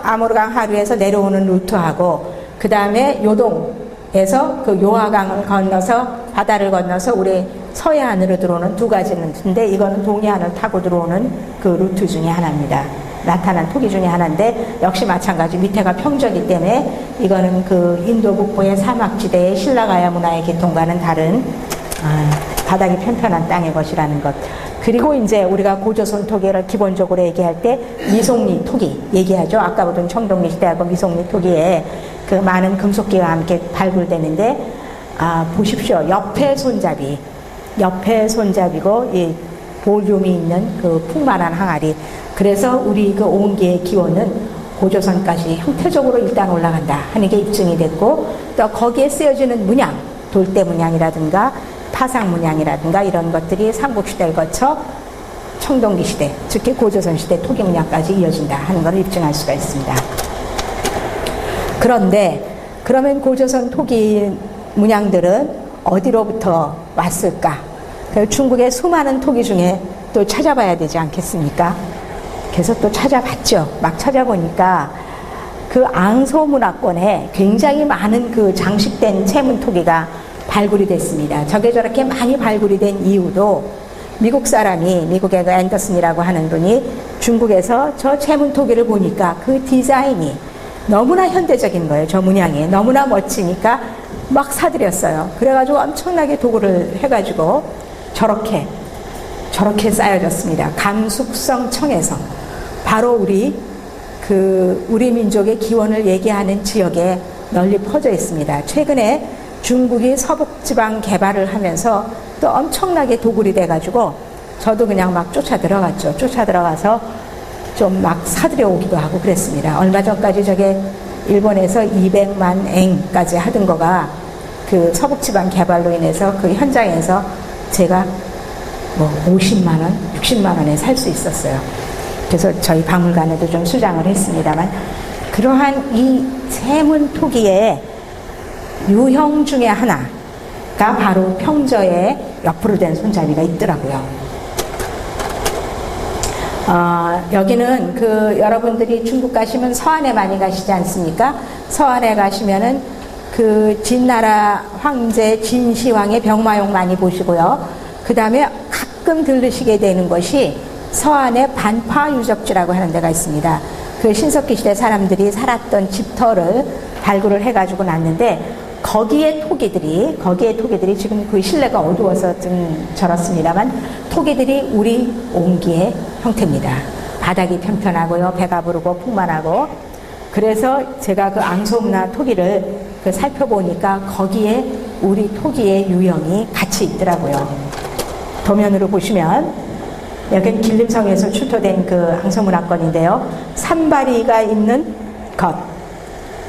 아모르강 하류에서 내려오는 루트하고 그 다음에 요동에서 그 요하강을 건너서 바다를 건너서 우리 서해안으로 들어오는 두 가지 루트인데 이거는 동해안을 타고 들어오는 그 루트 중에 하나입니다. 나타난 토기 중에 하나인데 역시 마찬가지 밑에가 평저기 때문에 이거는 그 인도 북부의 사막지대의 신라가야 문화의 계통과는 다른 바닥이 편편한 땅의 것이라는 것. 그리고 이제 우리가 고조선 토기를 기본적으로 얘기할 때 미송리 토기 얘기하죠. 아까 보던 청동리 시대하고 미송리 토기에 그 많은 금속기와 함께 발굴되는데 보십시오. 옆에 손잡이고 이 볼륨이 있는 그 풍만한 항아리. 그래서 우리 그 옹기의 기원은 고조선까지 형태적으로 일단 올라간다 하는 게 입증이 됐고 또 거기에 쓰여지는 문양, 돌대 문양이라든가 파상 문양이라든가 이런 것들이 삼국시대를 거쳐 청동기 시대, 특히 고조선 시대 토기 문양까지 이어진다 하는 것을 입증할 수가 있습니다. 그런데 그러면 고조선 토기 문양들은 어디로부터 왔을까? 중국의 수많은 토기 중에 또 찾아봐야 되지 않겠습니까? 그래서 또 찾아봤죠. 막 찾아보니까 그 앙소문화권에 굉장히 많은 그 장식된 채문 토기가 발굴이 됐습니다. 저게 저렇게 많이 발굴이 된 이유도 미국의 그 앤더슨이라고 하는 분이 중국에서 저 채문 토기를 보니까 그 디자인이 너무나 현대적인 거예요. 저 문양이 너무나 멋지니까 막 사들였어요. 그래가지고 엄청나게 도구를 해가지고 저렇게 쌓여졌습니다. 감숙성 청해성 바로 우리 민족의 기원을 얘기하는 지역에 널리 퍼져 있습니다. 최근에 중국이 서북지방 개발을 하면서 또 엄청나게 도굴이 돼가지고 저도 그냥 막 쫓아 들어갔죠. 쫓아 들어가서 좀 막 사들여 오기도 하고 그랬습니다. 얼마 전까지 저게 일본에서 200만 엥까지 하던 거가 그 서북지방 개발로 인해서 그 현장에서 제가 뭐 50만 원, 60만 원에 살 수 있었어요. 그래서 저희 박물관에도 좀 수장을 했습니다만 그러한 이 세문 토기의 유형 중에 하나가 바로 평저에 옆으로 된 손잡이가 있더라고요. 여기는 여러분들이 중국 가시면 서안에 많이 가시지 않습니까? 서안에 가시면은 그 진나라 황제 진시황의 병마용 많이 보시고요. 그 다음에 가끔 들르시게 되는 것이 서안의 반파 유적지라고 하는 데가 있습니다. 그 신석기 시대 사람들이 살았던 집터를 발굴을 해가지고 놨는데 거기에 토기들이 지금 그 실내가 어두워서 좀 저렇습니다만 토기들이 우리 옹기의 형태입니다. 바닥이 편편하고요. 배가 부르고 풍만하고 그래서 제가 그 앙소문화 토기를 살펴보니까 거기에 우리 토기의 유형이 같이 있더라고요. 도면으로 보시면 여기는 길림성에서 출토된 그 앙소문화권인데요. 산바리가 있는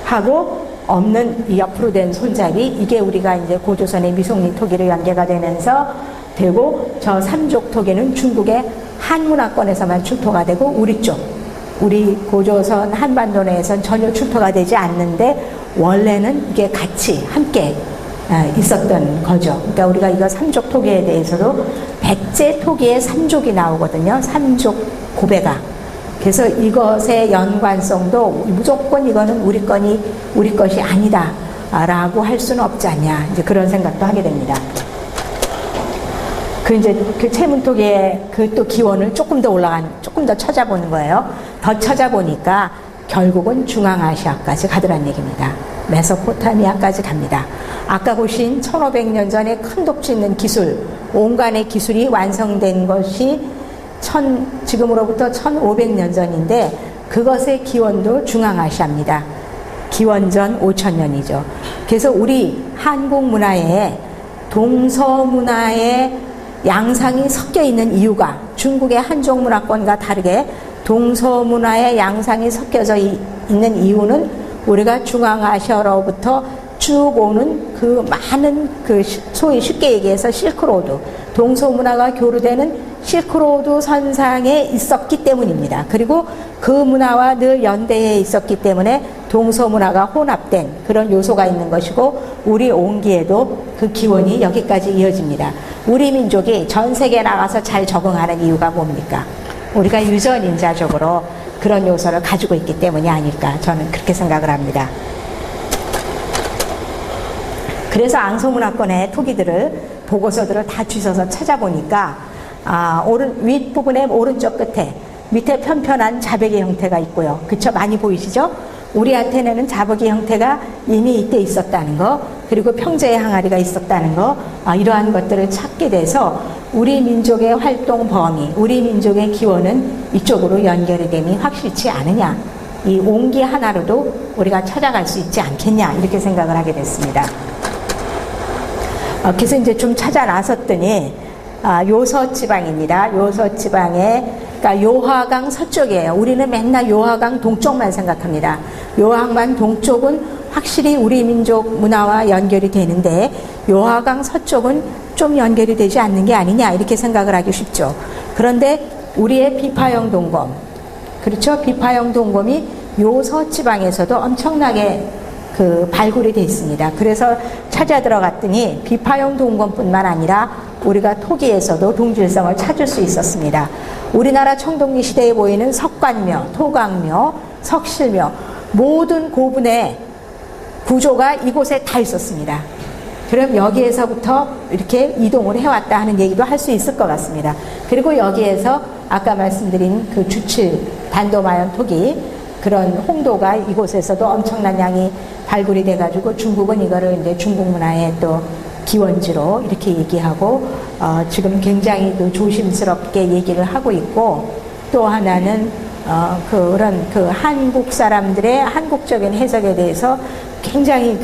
것하고 없는 이 옆으로 된 손잡이 이게 우리가 이제 고조선의 미송리 토기로 연계가 되면서 되고 저 삼족 토기는 중국의 한문화권에서만 출토가 되고 우리 고조선 한반도 내에선 전혀 출토가 되지 않는데 원래는 이게 같이 함께 있었던 거죠. 그러니까 우리가 이거 삼족 토기에 대해서도 백제 토기의 삼족이 나오거든요. 삼족 고배가. 그래서 이것의 연관성도 무조건 이거는 우리 것이 아니다라고 할 수는 없지 않냐. 이제 그런 생각도 하게 됩니다. 그 채문토기의 또 기원을 조금 더 찾아보는 거예요. 더 찾아보니까 결국은 중앙아시아까지 가더란 얘기입니다. 메소포타미아까지 갑니다. 아까 보신 1500년 전에 큰 독지 있는 기술, 온간의 기술이 완성된 것이 지금으로부터 1500년 전인데 그것의 기원도 중앙아시아입니다. 기원전 5000년이죠. 그래서 우리 한국 문화에 동서문화의 양상이 섞여 있는 이유가 중국의 한족 문화권과 다르게 동서문화의 양상이 섞여져 있는 이유는 우리가 중앙아시아로부터 쭉 오는 그 많은 그 소위 쉽게 얘기해서 실크로드, 동서문화가 교류되는 실크로드 선상에 있었기 때문입니다. 그리고 그 문화와 늘 연대해 있었기 때문에 동서문화가 혼합된 그런 요소가 있는 것이고 우리 온기에도 그 기원이 여기까지 이어집니다. 우리 민족이 전 세계에 나가서 잘 적응하는 이유가 뭡니까? 우리가 유전인자적으로 그런 요소를 가지고 있기 때문이 아닐까 저는 그렇게 생각을 합니다. 그래서 앙소문화권의 토기들을 보고서들을 다 주워서 찾아보니까 윗부분의 오른쪽 끝에 밑에 편편한 자배기 형태가 있고요. 그쵸? 많이 보이시죠? 우리한테는 자배기 형태가 이미 이때 있었다는 거, 그리고 평저의 항아리가 있었다는 거, 이러한 것들을 찾게 돼서 우리 민족의 활동 범위, 우리 민족의 기원은 이쪽으로 연결이 됨이 확실치 않으냐, 이 옹기 하나로도 우리가 찾아갈 수 있지 않겠냐, 이렇게 생각을 하게 됐습니다. 그래서 이제 좀 찾아 나섰더니 요서지방입니다. 요서지방에 그러니까 요하강 서쪽이에요. 우리는 맨날 요하강 동쪽만 생각합니다. 요하강 동쪽은 확실히 우리 민족 문화와 연결이 되는데 요하강 서쪽은 좀 연결이 되지 않는 게 아니냐 이렇게 생각을 하기 쉽죠. 그런데 우리의 비파형 동검, 그렇죠? 비파형 동검이 요서지방에서도 엄청나게 그 발굴이 되어 있습니다. 그래서 찾아 들어갔더니 비파형 동검뿐만 아니라 우리가 토기에서도 동질성을 찾을 수 있었습니다. 우리나라 청동기 시대에 보이는 석관묘, 토강묘, 석실묘 모든 고분의 구조가 이곳에 다 있었습니다. 그럼 여기에서부터 이렇게 이동을 해왔다 하는 얘기도 할 수 있을 것 같습니다. 그리고 여기에서 아까 말씀드린 그 주칠 단도마연 토기 그런 홍도가 이곳에서도 엄청난 양이 발굴이 돼가지고 중국은 이거를 이제 중국 문화의 또 기원지로 이렇게 얘기하고 지금 굉장히 그 조심스럽게 얘기를 하고 있고 또 하나는 그런 그 한국 사람들의 한국적인 해석에 대해서 굉장히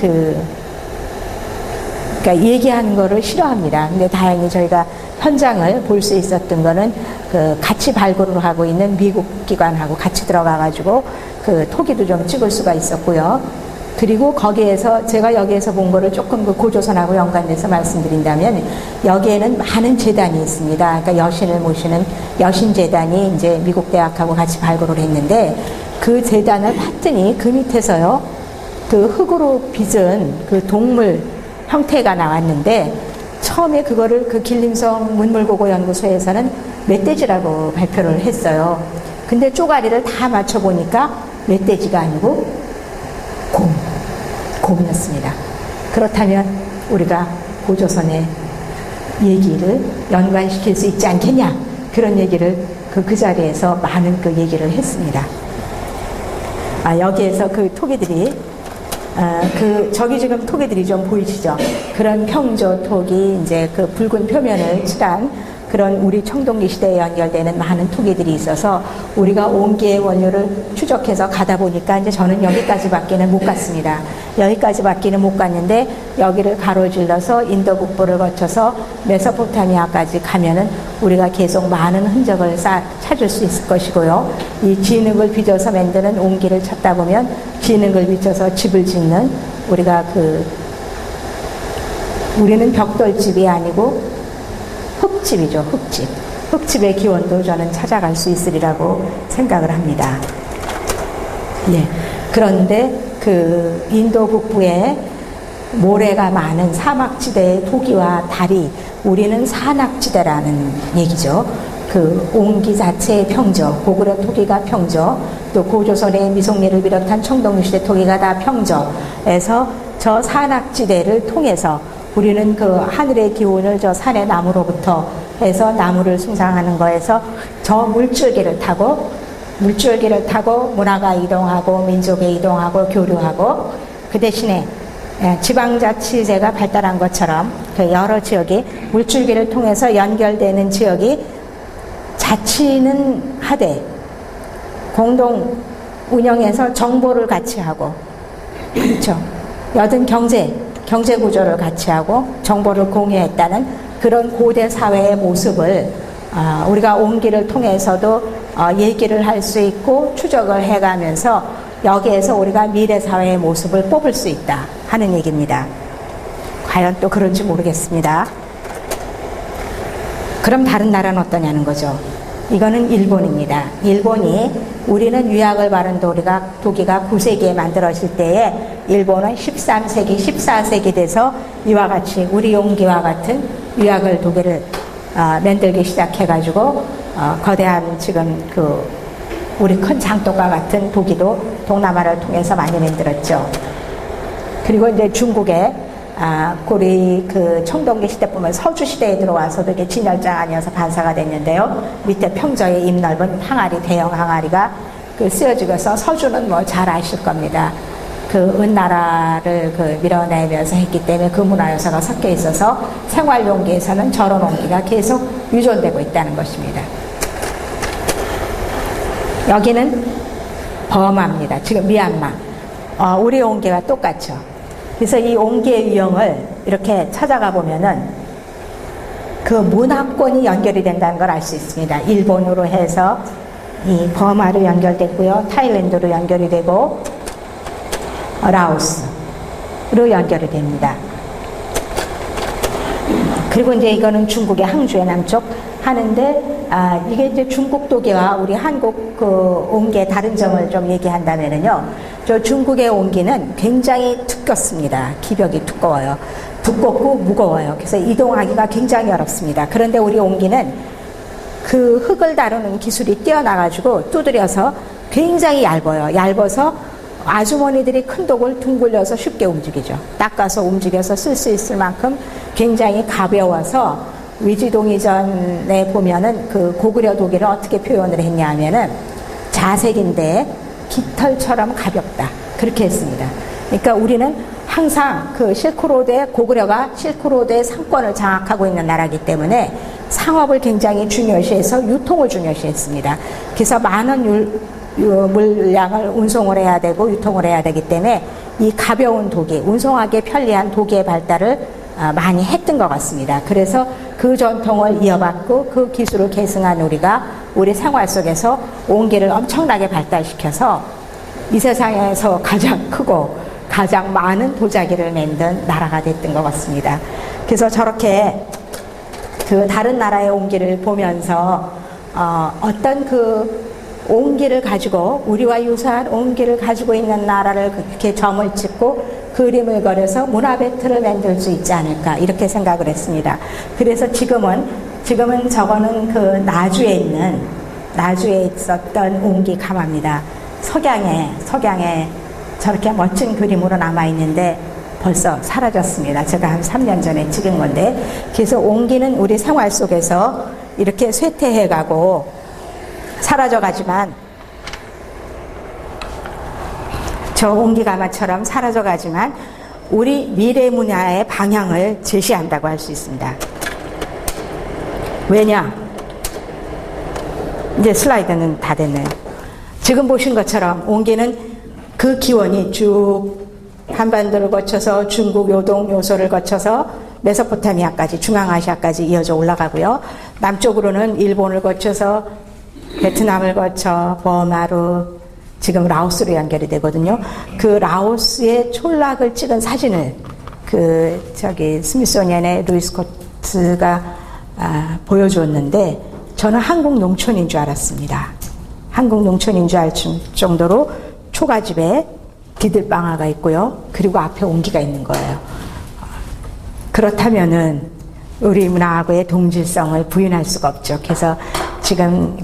그러니까 얘기하는 거를 싫어합니다. 근데 다행히 저희가 현장을 볼 수 있었던 거는 그 같이 발굴을 하고 있는 미국 기관하고 같이 들어가가지고 그 토기도 좀 찍을 수가 있었고요. 그리고 거기에서 제가 여기에서 본 거를 조금 그 고조선하고 연관돼서 말씀드린다면 여기에는 많은 재단이 있습니다. 그러니까 여신을 모시는 여신재단이 이제 미국 대학하고 같이 발굴을 했는데 그 재단을 봤더니 그 밑에서요 그 흙으로 빚은 그 동물 형태가 나왔는데 처음에 그거를 그 길림성 문물고고연구소에서는 멧돼지라고 발표를 했어요. 근데 쪼가리를 다 맞춰보니까 멧돼지가 아니고 곰이었습니다. 그렇다면 우리가 고조선의 얘기를 연관시킬 수 있지 않겠냐 그런 얘기를 그 자리에서 많은 그 얘기를 했습니다. 여기에서 그 토기들이 저기 지금 토기들이 좀 보이시죠? 그런 평조 토기, 이제 그 붉은 표면을 칠한 그런 우리 청동기 시대에 연결되는 많은 토기들이 있어서 우리가 온기의 원료를 추적해서 가다 보니까 이제 저는 여기까지밖에는 못 갔습니다. 여기까지밖에는 못 갔는데 여기를 가로질러서 인도 북부를 거쳐서 메소포타미아까지 가면은 우리가 계속 많은 흔적을 찾을 수 있을 것이고요. 이 진흙을 빚어서 만드는 온기를 찾다 보면 진흙을 빚어서 집을 짓는 우리는 벽돌집이 아니고 흙집이죠, 흙집. 흙집의 기원도 저는 찾아갈 수 있으리라고 생각을 합니다. 예. 그런데 그 인도 북부에 모래가 많은 사막지대의 토기와 달이 우리는 산악지대라는 얘기죠. 그 옹기 자체의 평저, 고구려 토기가 평저, 또 고조선의 미송리를 비롯한 청동시대 토기가 다 평저에서 저 산악지대를 통해서 우리는 그 하늘의 기운을 저 산의 나무로부터 해서 나무를 숭상하는 거에서 저 물줄기를 타고 문화가 이동하고 민족이 이동하고 교류하고 그 대신에 지방자치제가 발달한 것처럼 그 여러 지역이 물줄기를 통해서 연결되는 지역이 자치는 하되 공동 운영해서 정보를 같이 하고 그렇죠. 여든 경제 구조를 같이 하고 정보를 공유했다는 그런 고대 사회의 모습을 우리가 옹기를 통해서도 얘기를 할 수 있고 추적을 해가면서 여기에서 우리가 미래 사회의 모습을 뽑을 수 있다 하는 얘기입니다. 과연 또 그런지 모르겠습니다. 그럼 다른 나라는 어떠냐는 거죠. 이거는 일본입니다. 일본이 우리는 유약을 바른 도기가 9세기에 만들어질 때에 일본은 13세기, 14세기 돼서 이와 같이 우리 용기와 같은 유약을 도기를 만들기 시작해가지고 거대한 지금 우리 큰 장독과 같은 도기도 동남아를 통해서 많이 만들었죠. 그리고 이제 중국에 우리 청동기 시대 보면 서주 시대에 들어와서도 이게 진열장 아니어서 반사가 됐는데요. 밑에 평저에 입 넓은 항아리, 대형 항아리가 쓰여지고서 서주는 뭐 잘 아실 겁니다. 은나라를 밀어내면서 했기 때문에 그 문화 요소가 섞여 있어서 생활용기에서는 저런 옹기가 계속 유존되고 있다는 것입니다. 여기는 버마입니다. 지금 미얀마. 우리 옹기가 똑같죠. 그래서 이 옹기의 유형을 이렇게 찾아가 보면은 그 문화권이 연결이 된다는 걸 알 수 있습니다. 일본으로 해서 이 버마로 연결됐고요. 타일랜드로 연결이 되고 라오스로 연결이 됩니다. 그리고 이제 이거는 중국의 항주의 남쪽 하는데 이게 이제 중국 도기와 우리 한국 옹기의 다른 점을 좀 얘기한다면은요. 저 중국의 옹기는 굉장히 두껍습니다. 기벽이 두꺼워요. 두껍고 무거워요. 그래서 이동하기가 굉장히 어렵습니다. 그런데 우리 옹기는 그 흙을 다루는 기술이 뛰어나가지고 두드려서 굉장히 얇아요. 얇아서 아주머니들이 큰 독을 둥글려서 쉽게 움직이죠. 닦아서 움직여서 쓸 수 있을 만큼 굉장히 가벼워서 위지동이전에 보면은 고구려 도기를 어떻게 표현을 했냐 하면은 자색인데 깃털처럼 가볍다. 그렇게 했습니다. 그러니까 우리는 항상 실크로드의 고구려가 실크로드의 상권을 장악하고 있는 나라이기 때문에 상업을 굉장히 중요시해서 유통을 중요시했습니다. 그래서 많은 물량을 운송을 해야 되고 유통을 해야 되기 때문에 이 가벼운 도기, 운송하기 편리한 도기의 발달을 많이 했던 것 같습니다. 그래서 그 전통을 이어받고 그 기술을 계승한 우리가 우리 생활 속에서 옹기를 엄청나게 발달시켜서 이 세상에서 가장 크고 가장 많은 도자기를 만든 나라가 됐던 것 같습니다. 그래서 저렇게 다른 나라의 옹기를 보면서 어떤 옹기를 가지고 우리와 유사한 옹기를 가지고 있는 나라를 그렇게 점을 찍고 그림을 그려서 문화 배틀을 만들 수 있지 않을까 이렇게 생각을 했습니다. 그래서 지금은 저거는 나주에 있었던 옹기 가마입니다. 석양에 저렇게 멋진 그림으로 남아 있는데 벌써 사라졌습니다. 제가 한 3년 전에 찍은 건데, 그래서 옹기는 우리 생활 속에서 이렇게 쇠퇴해가고 사라져가지만, 저 옹기가마처럼 사라져가지만 우리 미래 문화의 방향을 제시한다고 할 수 있습니다. 왜냐? 이제 슬라이드는 다 됐네요. 지금 보신 것처럼 옹기는 그 기원이 쭉 한반도를 거쳐서 중국 요동 요소를 거쳐서 메소포타미아까지 중앙아시아까지 이어져 올라가고요. 남쪽으로는 일본을 거쳐서 베트남을 거쳐 버마로 지금 라오스로 연결이 되거든요. 그 라오스의 촌락을 찍은 사진을 스미소니언의 루이스 코트가 보여주었는데 저는 한국 농촌인 줄 알았습니다. 한국 농촌인 줄 알 정도로 초가집에 기들방아가 있고요. 그리고 앞에 옹기가 있는 거예요. 그렇다면은 우리 문화하고의 동질성을 부인할 수가 없죠. 그래서 지금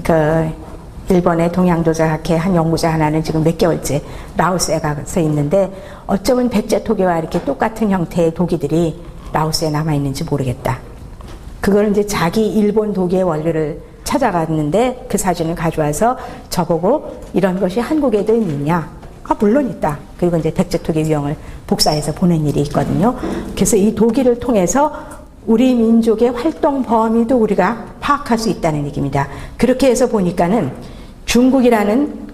일본의 동양도자학회 한 연구자 하나는 지금 몇 개월째 라오스에 가서 있는데 어쩌면 백제 토기와 이렇게 똑같은 형태의 도기들이 라오스에 남아 있는지 모르겠다. 그걸 이제 자기 일본 도기의 원료를 찾아갔는데 그 사진을 가져와서 저보고 이런 것이 한국에도 있느냐? 물론 있다. 그리고 이제 백제 토기 유형을 복사해서 보낸 일이 있거든요. 그래서 이 도기를 통해서 우리 민족의 활동 범위도 우리가 파악할 수 있다는 얘기입니다. 그렇게 해서 보니까는 중국이라는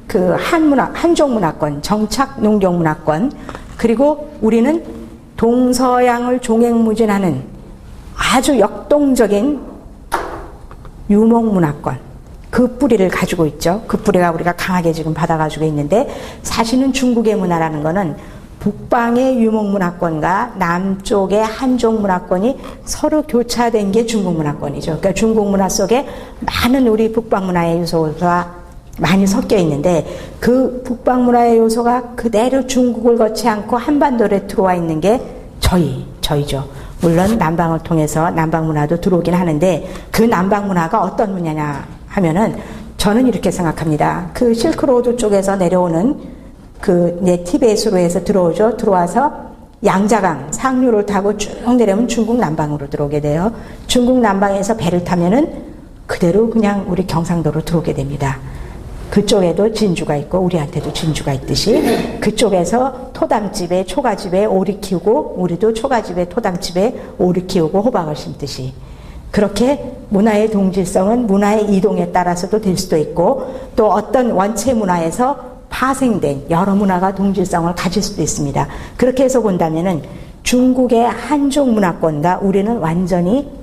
한족 문화권, 정착 농경 문화권, 그리고 우리는 동서양을 종횡무진하는 아주 역동적인 유목문화권, 그 뿌리를 가지고 있죠. 그 뿌리가 우리가 강하게 지금 받아가지고 있는데, 사실은 중국의 문화라는 거는 북방의 유목문화권과 남쪽의 한족문화권이 서로 교차된 게 중국문화권이죠. 그러니까 중국 문화 속에 많은 우리 북방 문화의 요소가 많이 섞여 있는데, 그 북방 문화의 요소가 그대로 중국을 거치 않고 한반도에 들어와 있는 게 저희죠. 물론 남방을 통해서 남방 문화도 들어오긴 하는데, 그 남방 문화가 어떤 문화냐 하면은, 저는 이렇게 생각합니다. 그 실크로드 쪽에서 내려오는 티베트로 해서 들어오죠. 들어와서 양자강 상류를 타고 쭉 내려오면 중국 남방으로 들어오게 돼요. 중국 남방에서 배를 타면은 그대로 그냥 우리 경상도로 들어오게 됩니다. 그쪽에도 진주가 있고 우리한테도 진주가 있듯이, 그쪽에서 토담집에 초가집에 오리 키우고, 우리도 초가집에 토담집에 오리 키우고 호박을 심듯이, 그렇게 문화의 동질성은 문화의 이동에 따라서도 될 수도 있고, 또 어떤 원체 문화에서 파생된 여러 문화가 동질성을 가질 수도 있습니다. 그렇게 해서 본다면은 중국의 한족 문화권과 우리는 완전히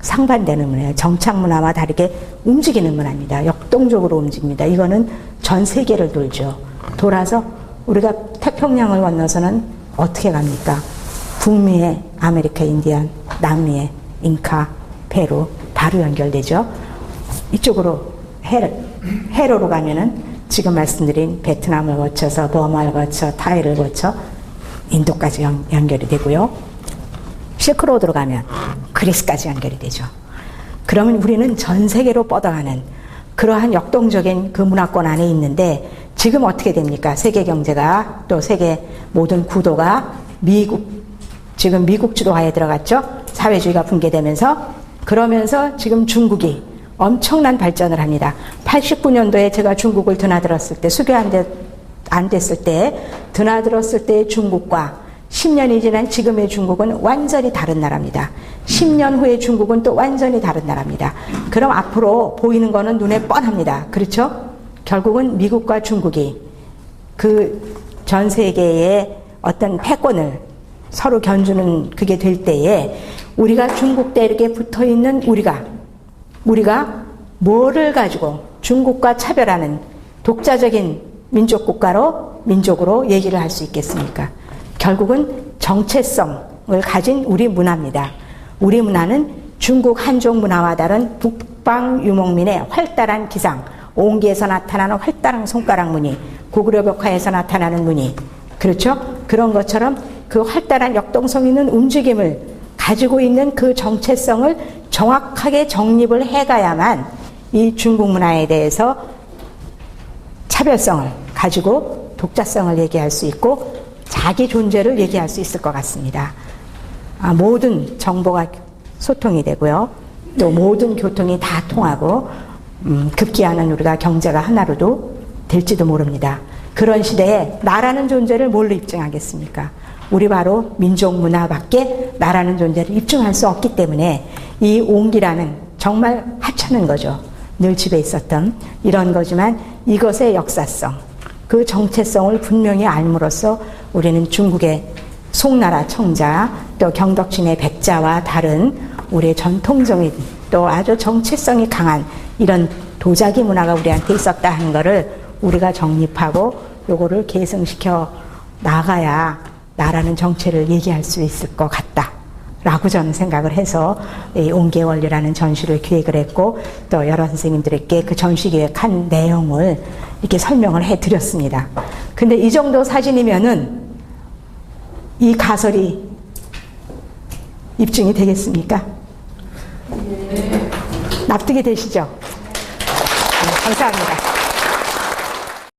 상반되는 문화예요. 정착 문화와 다르게 움직이는 문화입니다. 역동적으로 움직입니다. 이거는 전 세계를 돌죠. 돌아서 우리가 태평양을 건너서는 어떻게 갑니까? 북미의 아메리카 인디안, 남미의 잉카, 페루, 바로 연결되죠. 이쪽으로 해로로 가면은 지금 말씀드린 베트남을 거쳐서 버마를 거쳐 타이를 거쳐 인도까지 연결이 되고요. 실크로드로 가면 그리스까지 연결이 되죠. 그러면 우리는 전 세계로 뻗어가는 그러한 역동적인 그 문화권 안에 있는데, 지금 어떻게 됩니까? 세계 경제가, 또 세계 모든 구도가 지금 미국 주도하에 들어갔죠. 사회주의가 붕괴되면서, 그러면서 지금 중국이 엄청난 발전을 합니다. 89년도에 제가 중국을 드나들었을 때, 수교 안 됐을 때 드나들었을 때의 중국과 10년이 지난 지금의 중국은 완전히 다른 나라입니다. 10년 후의 중국은 또 완전히 다른 나라입니다. 그럼 앞으로 보이는 거는 눈에 뻔합니다. 그렇죠? 결국은 미국과 중국이 그 전 세계의 어떤 패권을 서로 견주는 그게 될 때에, 우리가 중국 대륙에 붙어 있는 우리가 뭐를 가지고 중국과 차별하는 독자적인 민족으로 얘기를 할 수 있겠습니까? 결국은 정체성을 가진 우리 문화입니다. 우리 문화는 중국 한족 문화와 다른 북방 유목민의 활달한 기상, 옹기에서 나타나는 활달한 손가락 무늬, 고구려 벽화에서 나타나는 무늬, 그렇죠? 그런 것처럼 그 활달한 역동성 있는 움직임을 가지고 있는 그 정체성을 정확하게 정립을 해가야만 이 중국 문화에 대해서 차별성을 가지고 독자성을 얘기할 수 있고 자기 존재를 얘기할 수 있을 것 같습니다. 모든 정보가 소통이 되고요. 또 모든 교통이 다 통하고 급기야는 우리가 경제가 하나로도 될지도 모릅니다. 그런 시대에 나라는 존재를 뭘로 입증하겠습니까? 우리 바로 민족 문화밖에 나라는 존재를 입증할 수 없기 때문에 이 옹기라는 정말 하찮은 거죠. 늘 집에 있었던 이런 거지만 이것의 역사성, 그 정체성을 분명히 알므로써 우리는 중국의 송나라 청자, 또 경덕진의 백자와 다른 우리의 전통적인 또 아주 정체성이 강한 이런 도자기 문화가 우리한테 있었다 하는 것을 우리가 정립하고 요거를 계승시켜 나가야 나라는 정체를 얘기할 수 있을 것 같다 라고 저는 생각을 해서 이 옹기의 원리라는 전시를 기획을 했고, 또 여러 선생님들에게 그 전시 기획한 내용을 이렇게 설명을 해드렸습니다. 근데 이 정도 사진이면은 이 가설이 입증이 되겠습니까? 납득이 되시죠? 감사합니다.